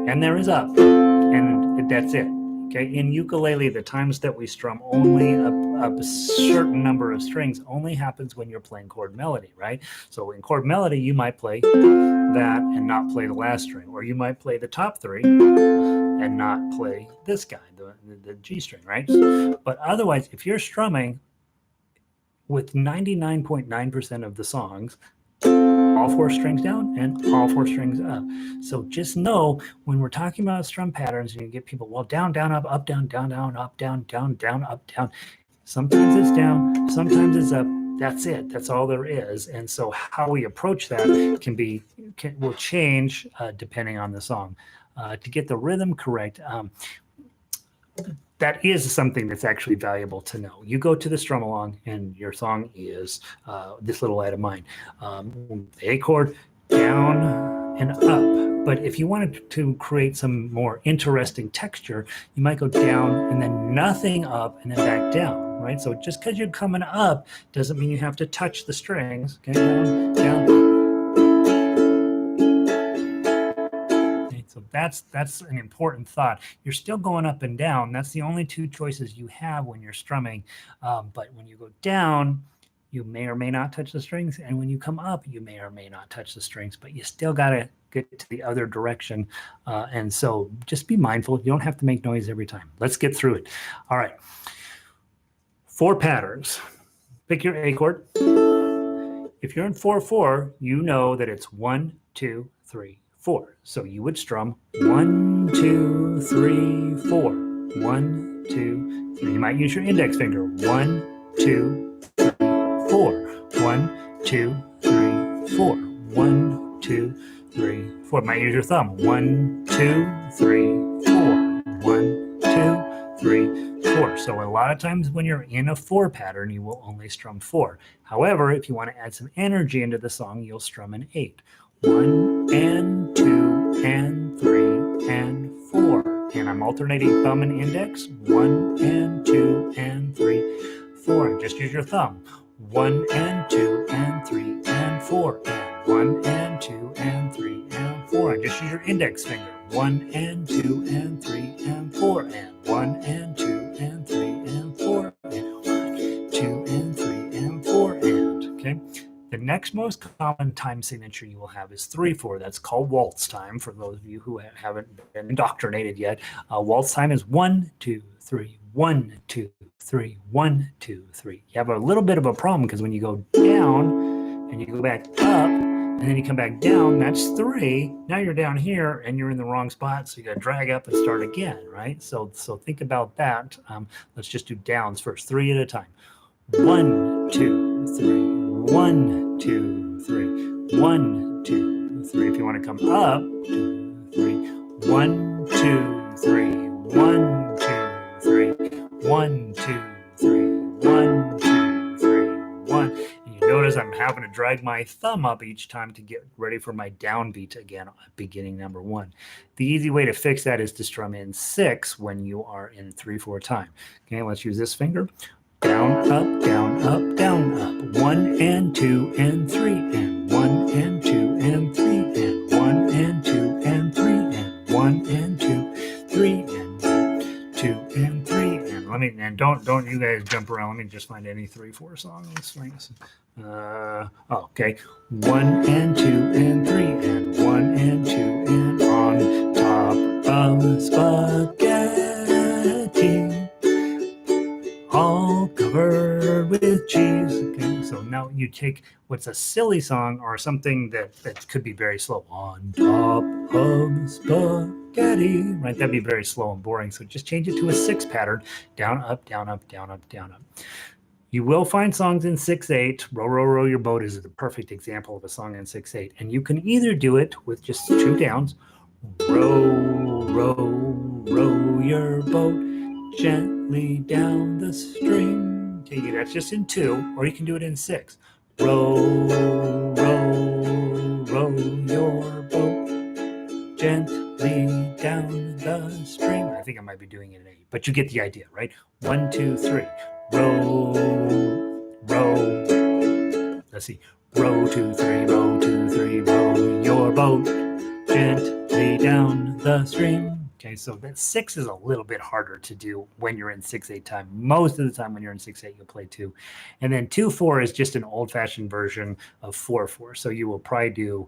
and there is up. And that's it. Okay, in ukulele, the times that we strum only a certain number of strings only happens when you're playing chord melody, right? So in chord melody, you might play that and not play the last string, or you might play the top 3 and not play this guy, the G string, right? But otherwise, if you're strumming with 99.9% of the songs, all 4 strings down and all 4 strings up. So just know when we're talking about strum patterns, you get people, well, down, down, up, down, down, down, up, down, down, down, up, down. Sometimes it's down, sometimes it's up. That's it. That's all there is. And so how we approach that will change depending on the song. To get the rhythm correct, that is something that's actually valuable to know. You go to the Strum Along and your song is this little light of mine. A chord, down and up. But if you wanted to create some more interesting texture, you might go down and then nothing up and then back down, right? So just because you're coming up doesn't mean you have to touch the strings. Okay, down, down. So that's an important thought. You're still going up and down. That's the only 2 choices you have when you're strumming. But when you go down, you may or may not touch the strings. And when you come up, you may or may not touch the strings. But you still got to get to the other direction. And so just be mindful. You don't have to make noise every time. Let's get through it. All right. 4 patterns. Pick your A chord. If you're in 4/4, you know that it's 1, 2, 3, 4. So you would strum 1, 2, 3, 4. 1, 2, 3. You might use your index finger. 1, 2, 3, 4. 1, 2, 3, 4. 1, 2, 3, 4. Might use your thumb. 1, 2, 3, 4. 1, 2, 3, 4. So a lot of times when you're in a 4 pattern, you will only strum 4. However, if you want to add some energy into the song, you'll strum an 8. 1 and 2 and 3 and 4. And I'm alternating thumb and index. 1 and 2 and 3, 4. And just use your thumb. 1 and 2 and 3 and 4. And 1 and 2 and 3 and 4. And just use your index finger. 1 and 2 and 3 and 4. And 1 and 2 and 3 and 4. And 1, 2 and 3 and 4. And okay. The next most common time signature you will have is 3/4. That's called waltz time for those of you who haven't been indoctrinated yet. Waltz time is 1, 2, 3, 1, 2, 3, 1, 2, 3. You have a little bit of a problem because when you go down and you go back up and then you come back down, that's 3. Now you're down here and you're in the wrong spot, so you got to drag up and start again, right? So think about that. Let's just do downs first, 3 at a time. 1, 2, 3, 1, 2, 3, 1, 2, 3. If you want to come up, 2, 3, 1, 2, 3, 1, 2, 3, 1, 2, 3, 1, 2, 3, 1. And you notice I'm having to drag my thumb up each time to get ready for my downbeat again, beginning number 1. The easy way to fix that is to strum in 6 when you are in 3/4 time. Okay, let's use this finger. Down, up, down, up, down, up. 1 and 2 and 3 and 1 and 2 and 3 and 1 and 2 and 3 and 1 and 2, 3 and 2 and 3 and don't you guys jump around. Let me just find any 3/4 song. Let's okay. 1 and 2 and 3 and 1 and 2 and on top of spaghetti, all covered with cheese. Okay, so now you take what's a silly song or something that could be very slow. On top of spaghetti, right? That'd be very slow and boring. So just change it to a 6 pattern. Down, up, down, up, down, up, down, up. You will find songs in 6/8. Row, row, row your boat is the perfect example of a song in 6/8. And you can either do it with just 2 downs. Row, row, row your boat gently down the stream. Okay, that's just in 2, or you can do it in 6. Row, row, row your boat gently down the stream. I think I might be doing it in 8, but you get the idea, right? 1, 2, 3. Row, row. Let's see. Row, 2, 3, row, 2, 3, row your boat gently down the stream. Okay, so that 6 is a little bit harder to do when you're in 6/8 time. Most of the time when you're in 6/8, you'll play 2. And then 2/4 is just an old-fashioned version of 4/4. So you will probably do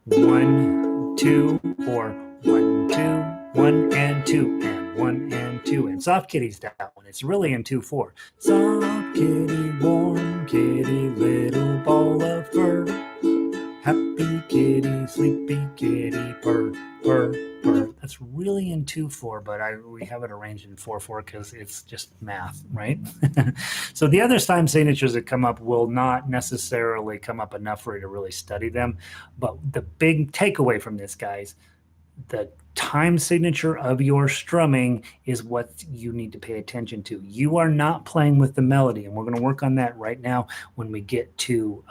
1, 2, or 1, 2, 1 and 2, and 1 and 2. And Soft Kitty's that one. It's really in 2/4. Soft kitty, warm kitty, little ball of fur. Happy kitty, sleepy kitty, purr, purr, purr. That's really in 2/4, but we have it arranged in 4/4 because it's just math, right? So the other time signatures that come up will not necessarily come up enough for you to really study them. But the big takeaway from this, guys, the time signature of your strumming is what you need to pay attention to. You are not playing with the melody, and we're going to work on that right now when we get to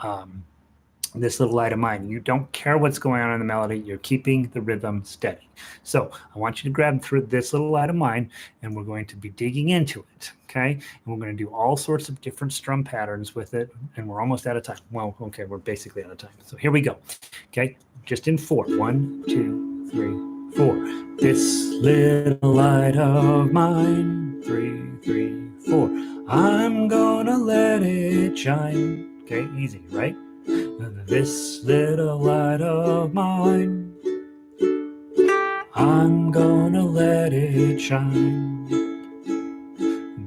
this little light of mine. You don't care what's going on in the melody. You're keeping the rhythm steady. So I want you to grab through this little light of mine, and we're going to be digging into it, okay? And we're going to do all sorts of different strum patterns with it, and we're almost out of time. Well, okay, we're basically out of time. So here we go, okay? Just in 4. 1, 2, 3, 4. This little light of mine. 3, 3, 4. I'm gonna let it shine. Okay, easy, right? This little light of mine, I'm gonna let it shine.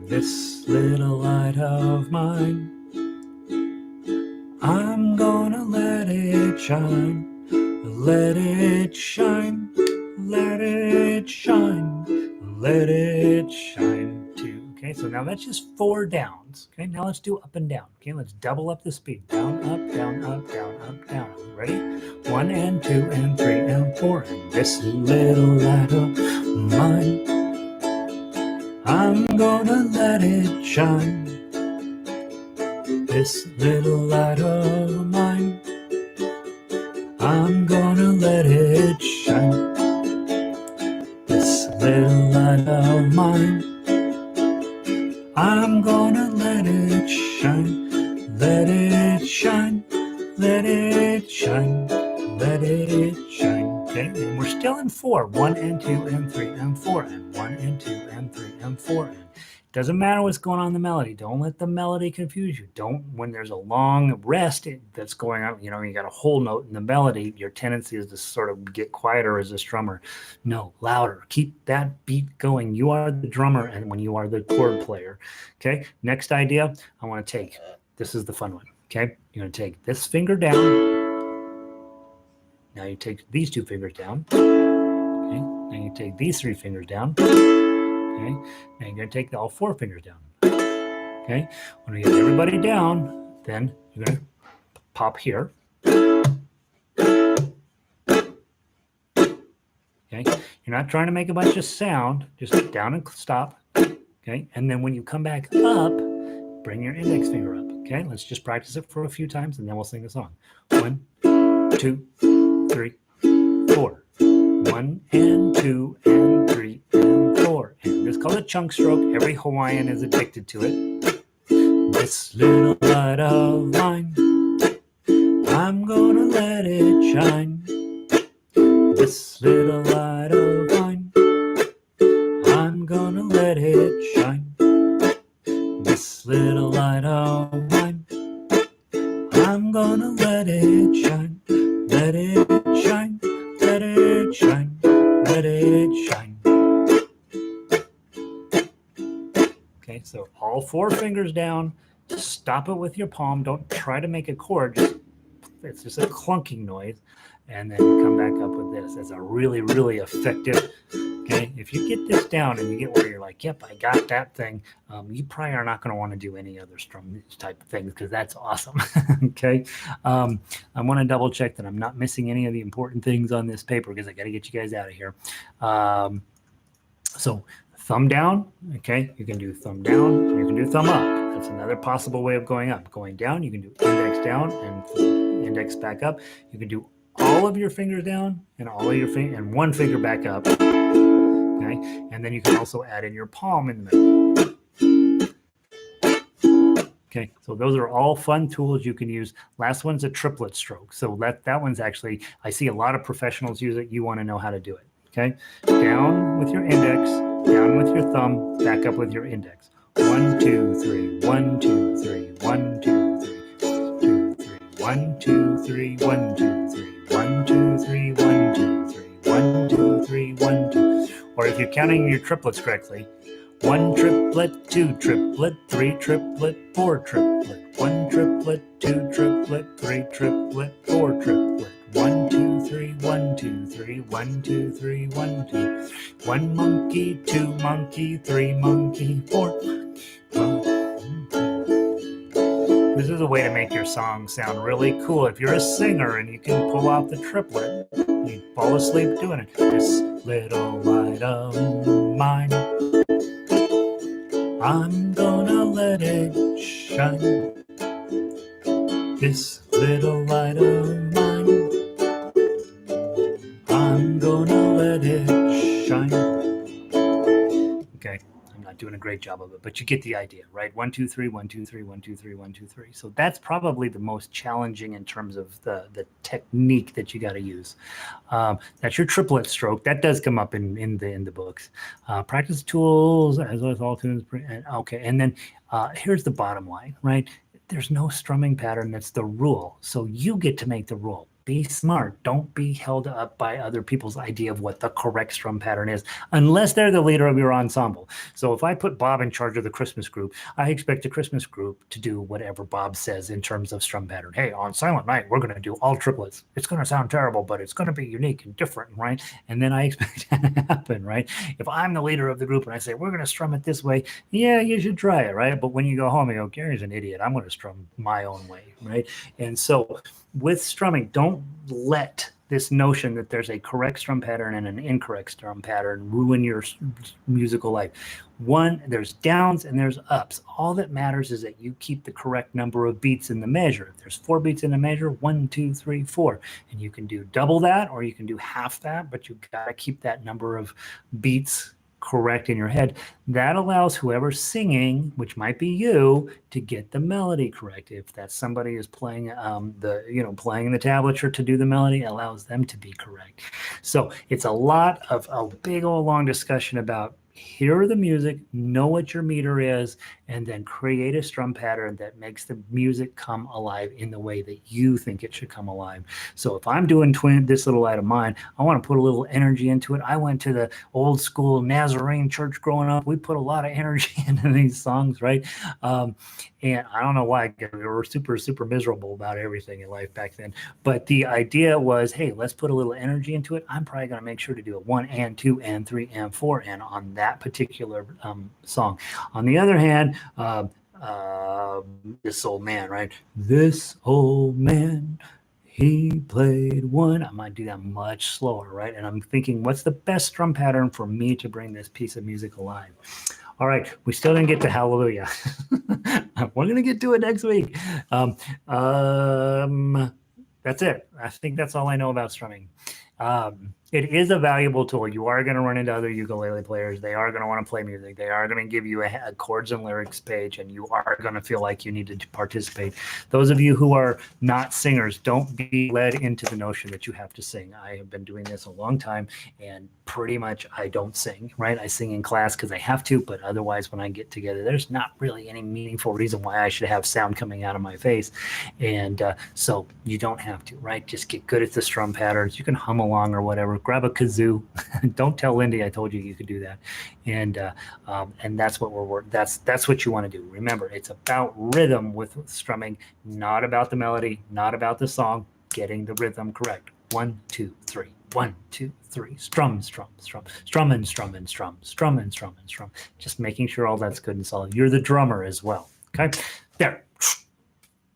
This little light of mine, I'm gonna let it shine. Let it shine, let it shine, let it shine too. Okay, so now that's just 4 downs. Okay, now let's do up and down. Okay, let's double up the speed. Down, up, down, up, down, up, down. Ready? 1 and 2 and 3 and 4. And this little light of mine, I'm gonna let it shine. This little light of mine, I'm gonna let it shine. This little light of mine, I'm gonna let it shine. Let it shine, let it shine, let it shine. Okay, and we're still in 4. 1 and 2 and 3 and 4 and 1 and 2 and 3 and 4 and Doesn't matter what's going on in the melody. Don't let the melody confuse you. Don't, when there's a long rest that's going on, you know, you got a whole note in the melody, your tendency is to sort of get quieter as a strummer. No, louder. Keep that beat going. You are the drummer and when you are the chord player. Okay, next idea I want to take. This is the fun one. Okay, you're going to take this finger down. Now you take these two fingers down. Okay, now you take these three fingers down. Okay, now you're going to take all four fingers down. Okay, when we get everybody down, then you're going to pop here. Okay, you're not trying to make a bunch of sound, just down and stop. Okay, and then when you come back up, bring your index finger up. Okay, let's just practice it for a few times and then we'll sing the song. 1, 2, 3, 4. 1 and 2 and 3 and 4. And this is called a chunk stroke. Every Hawaiian is addicted to it. This little light of mine, I'm gonna let it shine. This little light of mine, I'm gonna let it shine. This little light of mine, I'm gonna let it shine. Let it shine, let it shine, let it shine. Okay, so all four fingers down. Stop it with your palm. Don't try to make a chord. It's just a clunking noise. And then come back up with this. It's a really, really effective. Okay, if you get this down and you get where you're like, yep, I got that thing, you probably are not going to want to do any other strum type of things because that's awesome. Okay, I want to double check that I'm not missing any of the important things on this paper because I got to get you guys out of here. So thumb down, okay, you can do thumb down, or you can do thumb up. That's another possible way of going up. Going down, you can do index down and index back up. You can do all of your fingers down and all of your and one finger back up. Okay, and then you can also add in your palm in the middle. Okay, so those are all fun tools you can use. Last one's a triplet stroke. So that one's actually, I see a lot of professionals use it. You want to know how to do it. Okay, down with your index, down with your thumb, back up with your index. 1, 2, 3, 1, 2, 3, 1, 2, 3, 2, 3, 1, 2, 3, 1, 2, 3, 1, 2, 3, 1, 2, 3, 1, 2, 3, 1, 2. Or if you're counting your triplets correctly, 1 triplet, 2 triplet, 3 triplet, 4 triplet, 1 triplet, 2 triplet, 3 triplet, 4 triplet, 1, 2, 3, 1, 2, 3, 1, 2, 3, 1, 2, 1 monkey, 2 monkey, 3 monkey, 4. This is a way to make your song sound really cool. If you're a singer and you can pull off the triplet, you fall asleep doing it. This little light of mine, I'm gonna let it shine. This little light of mine, I'm gonna let it shine. Okay, I'm not doing a great job of it, but you get the idea, right? 1, 2, 3, 1, 2, 3, 1, 2, 3, 1, 2, 3. So that's probably the most challenging in terms of the technique that you got to use. That's your triplet stroke. That does come up in the books. Practice tools as well as all tunes. Okay, and then here's the bottom line, right? There's no strumming pattern that's the rule. So you get to make the rule. Be smart. Don't be held up by other people's idea of what the correct strum pattern is, unless they're the leader of your ensemble. So if I put Bob in charge of the Christmas group, I expect the Christmas group to do whatever Bob says in terms of strum pattern. Hey, on Silent Night, we're going to do all triplets. It's going to sound terrible, but it's going to be unique and different, right? And then I expect that to happen, right? If I'm the leader of the group and I say, we're going to strum it this way, yeah, you should try it, right? But when you go home, you go, Gary's an idiot. I'm going to strum my own way, right? And so with strumming, don't let this notion that there's a correct strum pattern and an incorrect strum pattern ruin your musical life. One, there's downs and there's ups. All that matters is that you keep the correct number of beats in the measure. If there's 4 beats in a measure, 1, 2, 3, 4. And you can do double that or you can do half that, but you've got to keep that number of beats correct in your head. That allows whoever's singing, which might be you, to get the melody correct. If that's somebody who's playing playing the tablature to do the melody, it allows them to be correct. So it's a lot of a big old long discussion about hear the music, know what your meter is, and then create a strum pattern that makes the music come alive in the way that you think it should come alive. So if I'm doing this little light of mine, I want to put a little energy into it. I went to the old school Nazarene church growing up. We put a lot of energy into these songs, right? And I don't know why, we were super, super miserable about everything in life back then. But the idea was, hey, let's put a little energy into it. I'm probably going to make sure to do a 1 and 2 and 3 and 4 and on that particular song. On the other hand, this old man, right? This old man, he played one. I might do that much slower, right? And I'm thinking, what's the best strum pattern for me to bring this piece of music alive? All right, we still didn't get to Hallelujah. We're going to get to it next week. That's it. I think that's all I know about strumming. It is a valuable tool. You are going to run into other ukulele players. They are going to want to play music. They are going to give you a chords and lyrics page, and you are going to feel like you need to participate. Those of you who are not singers, don't be led into the notion that you have to sing. I have been doing this a long time, and pretty much I don't sing, right? I sing in class because I have to, but otherwise when I get together, there's not really any meaningful reason why I should have sound coming out of my face. And so you don't have to, right? Just get good at the strum patterns. You can hum along or whatever. Grab a kazoo. Don't tell Lindy I told you could do that. And that's what that's what you want to do. Remember, it's about rhythm with strumming, not about the melody, not about the song. Getting the rhythm correct. 1, 2, 3. 1, 2, 3. Strum, strum, strum, strum and strum and strum, strum and strum and strum. Just making sure all that's good and solid. You're the drummer as well. Okay, there.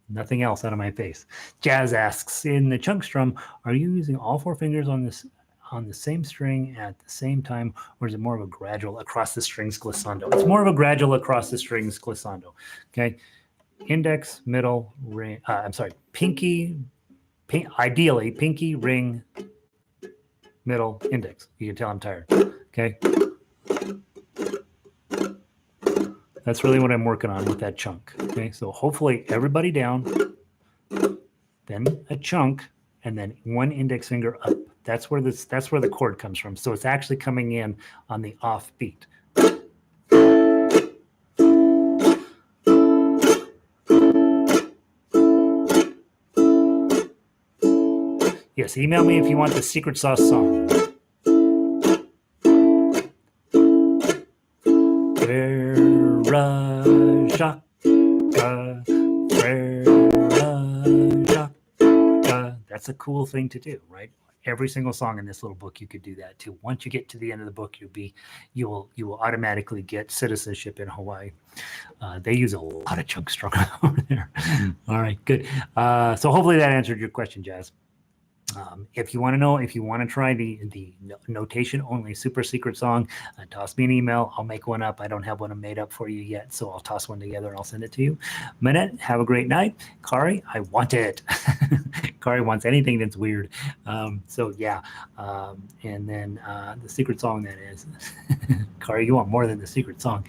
Nothing else out of my face. Jazz asks, in the chunk strum, are you using all 4 fingers on the same string at the same time, or is it more of a gradual across the strings glissando? It's more of a gradual across the strings glissando. Okay, index, middle, ring. Pinky. Ideally, pinky, ring, middle, index. You can tell I'm tired. Okay. That's really what I'm working on with that chunk. Okay, so hopefully everybody down, then a chunk, and then 1 index finger up. That's where the chord comes from. So it's actually coming in on the off beat. Yes, email me if you want the secret sauce song. That's a cool thing to do, right? Every single song in this little book, you could do that too. Once you get to the end of the book, you will automatically get citizenship in Hawaii. They use a lot of chunk strum over there. All right, good. So hopefully that answered your question, Jazz. If you want to know, if you want to try the notation only super secret song, toss me an email. I'll make one up. I don't have one made up for you yet, so I'll toss one together and I'll send it to you. Minette, have a great night. Kari, I want it. Kari wants anything that's weird. So yeah, and then the secret song that is. Kari, you want more than the secret song.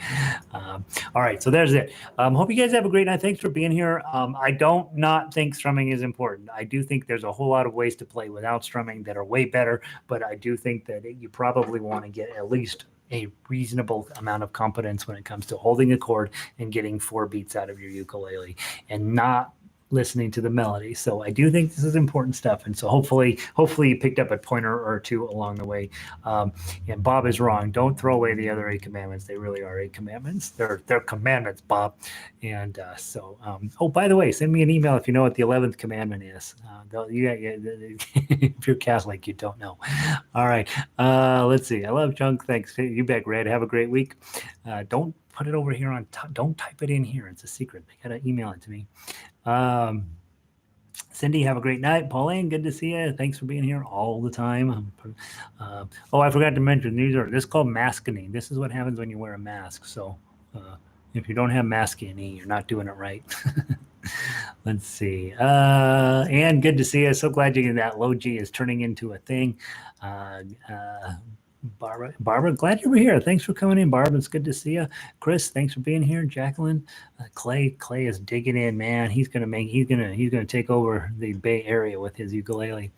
All right, so there's it. Hope you guys have a great night. Thanks for being here. I don't not think strumming is important. I do think there's a whole lot of ways to play without strumming that are way better, but I do think that you probably want to get at least a reasonable amount of competence when it comes to holding a chord and getting 4 beats out of your ukulele and not listening to the melody. So I do think this is important stuff. And so hopefully you picked up a pointer or 2 along the way. And Bob is wrong. Don't throw away the other 8 commandments. They really are 8 commandments. They're commandments, Bob. And oh, by the way, send me an email if you know what the 11th commandment is. If you're Catholic, you don't know. All right. Let's see. I love chunk. Thanks. You bet, Red. Have a great week. Don't put it over here on top. Don't type it in here. It's a secret. They got to email it to me. Cindy, have a great night. Pauline, good to see you. Thanks for being here all the time. Oh, I forgot to mention, this is called masking. This is what happens when you wear a mask. So if you don't have masking, you're not doing it right. Let's see. Anne, good to see you. So glad you that low G is turning into a thing. Barbara, glad you were here. Thanks for coming in, Barbara. It's good to see you. Chris, thanks for being here. Jacqueline, Clay is digging in, man. He's gonna take over the Bay Area with his ukulele.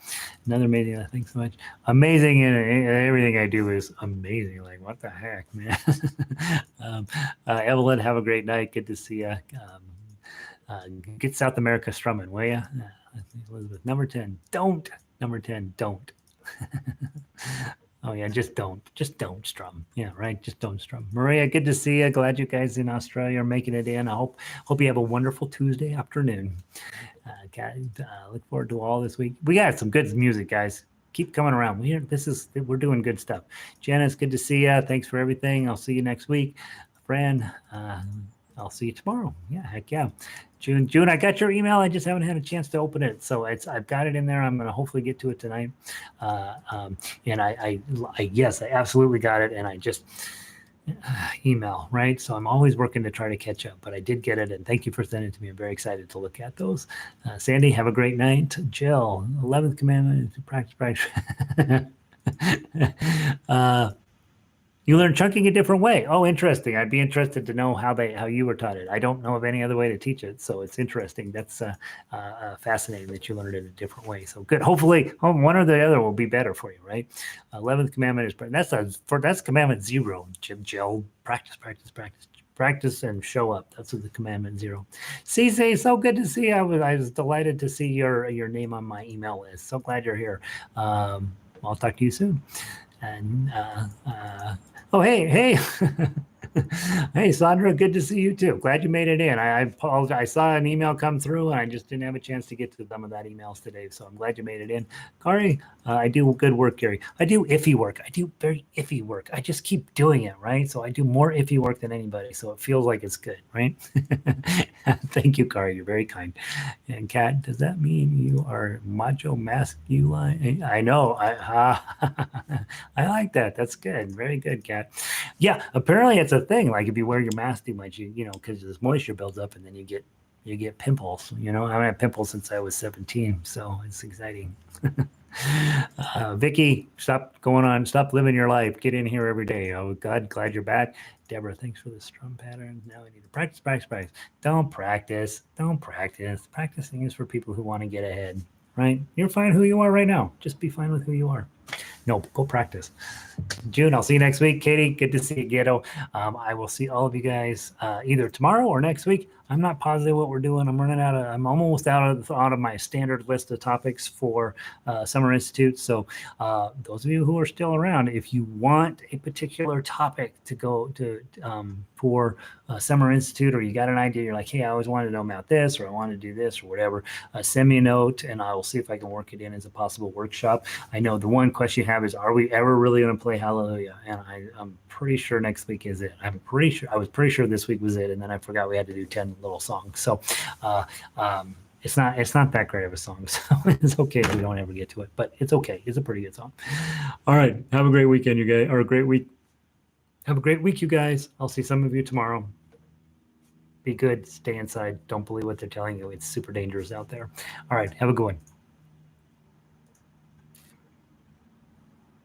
Another amazing. Thanks so much. Amazing, and everything I do is amazing. Like, what the heck, man? Evelyn, have a great night. Good to see you. Get South America strumming, will ya? Elizabeth, number 10, don't. Number 10, don't. Oh yeah, just don't strum. Yeah, right. Just don't strum. Maria, good to see you. Glad you guys in Australia are making it in. I hope you have a wonderful Tuesday afternoon. Look forward to all this week. We got some good music, guys. Keep coming around. We're doing good stuff. Janice, good to see you. Thanks for everything. I'll see you next week. Fran, I'll see you tomorrow. Yeah, heck yeah. June, I got your email. I just haven't had a chance to open it. So I've got it in there. I'm going to hopefully get to it tonight. And I yes, I absolutely got it. And I just email, right? So I'm always working to try to catch up, but I did get it. And thank you for sending it to me. I'm very excited to look at those. Sandy, have a great night. Jill, 11th commandment, practice. You learn chunking a different way. Oh, interesting. I'd be interested to know how you were taught it. I don't know of any other way to teach it, so it's interesting. That's fascinating that you learned it a different way. So good. Hopefully, one or the other will be better for you, right? 11th commandment is that's commandment 0. Jill, practice and show up. That's what the commandment 0. Cece, so good to see you. I was delighted to see your name on my email list. So glad you're here. I'll talk to you soon. And oh, hey hey Sandra, good to see you too. Glad you made it in. I apologize. I saw an email come through and I just didn't have a chance to get to some of that emails today, so I'm glad you made it in. Kari, I do good work, Gary. I do iffy work. I do very iffy work. I just keep doing it, right? So I do more iffy work than anybody, so it feels like it's good, right? Thank you, Kari. You're very kind. And Kat, does that mean you are macho masculine? I know. I like that. That's good. Very good, Kat. Yeah, apparently it's a thing. Like if you wear your mask too much, because this moisture builds up and then you get pimples. I've had pimples since I was 17, so it's exciting. Vicky, stop living your life. Get in here every day. Oh God, glad you're back. Deborah, thanks for the strum pattern. Now we need to practice. Don't practice. Practicing is for people who want to get ahead, right? You're fine who you are right now. Just be fine with who you are. No, go practice. June, I'll see you next week. Katie, good to see you, Ghetto. I will see all of you guys either tomorrow or next week. I'm not positive what we're doing. I'm almost out of my standard list of topics for Summer Institute. So those of you who are still around, if you want a particular topic to go to for Summer Institute, or you got an idea, you're like, hey, I always wanted to know about this, or I want to do this, or whatever, send me a note and I will see if I can work it in as a possible workshop. I know the one question you have is, are we ever really going to play Hallelujah? And I'm pretty sure next week is it. I was pretty sure this week was it, and then I forgot we had to do 10 little songs. So it's not that great of a song, so it's okay if we don't ever get to it, but it's okay. It's a pretty good song. All right, have a great weekend, you guys, or a great week. Have a great week, you guys. I'll see some of you tomorrow. Be good. Stay inside. Don't believe what they're telling you. It's super dangerous out there. All right, have a good one.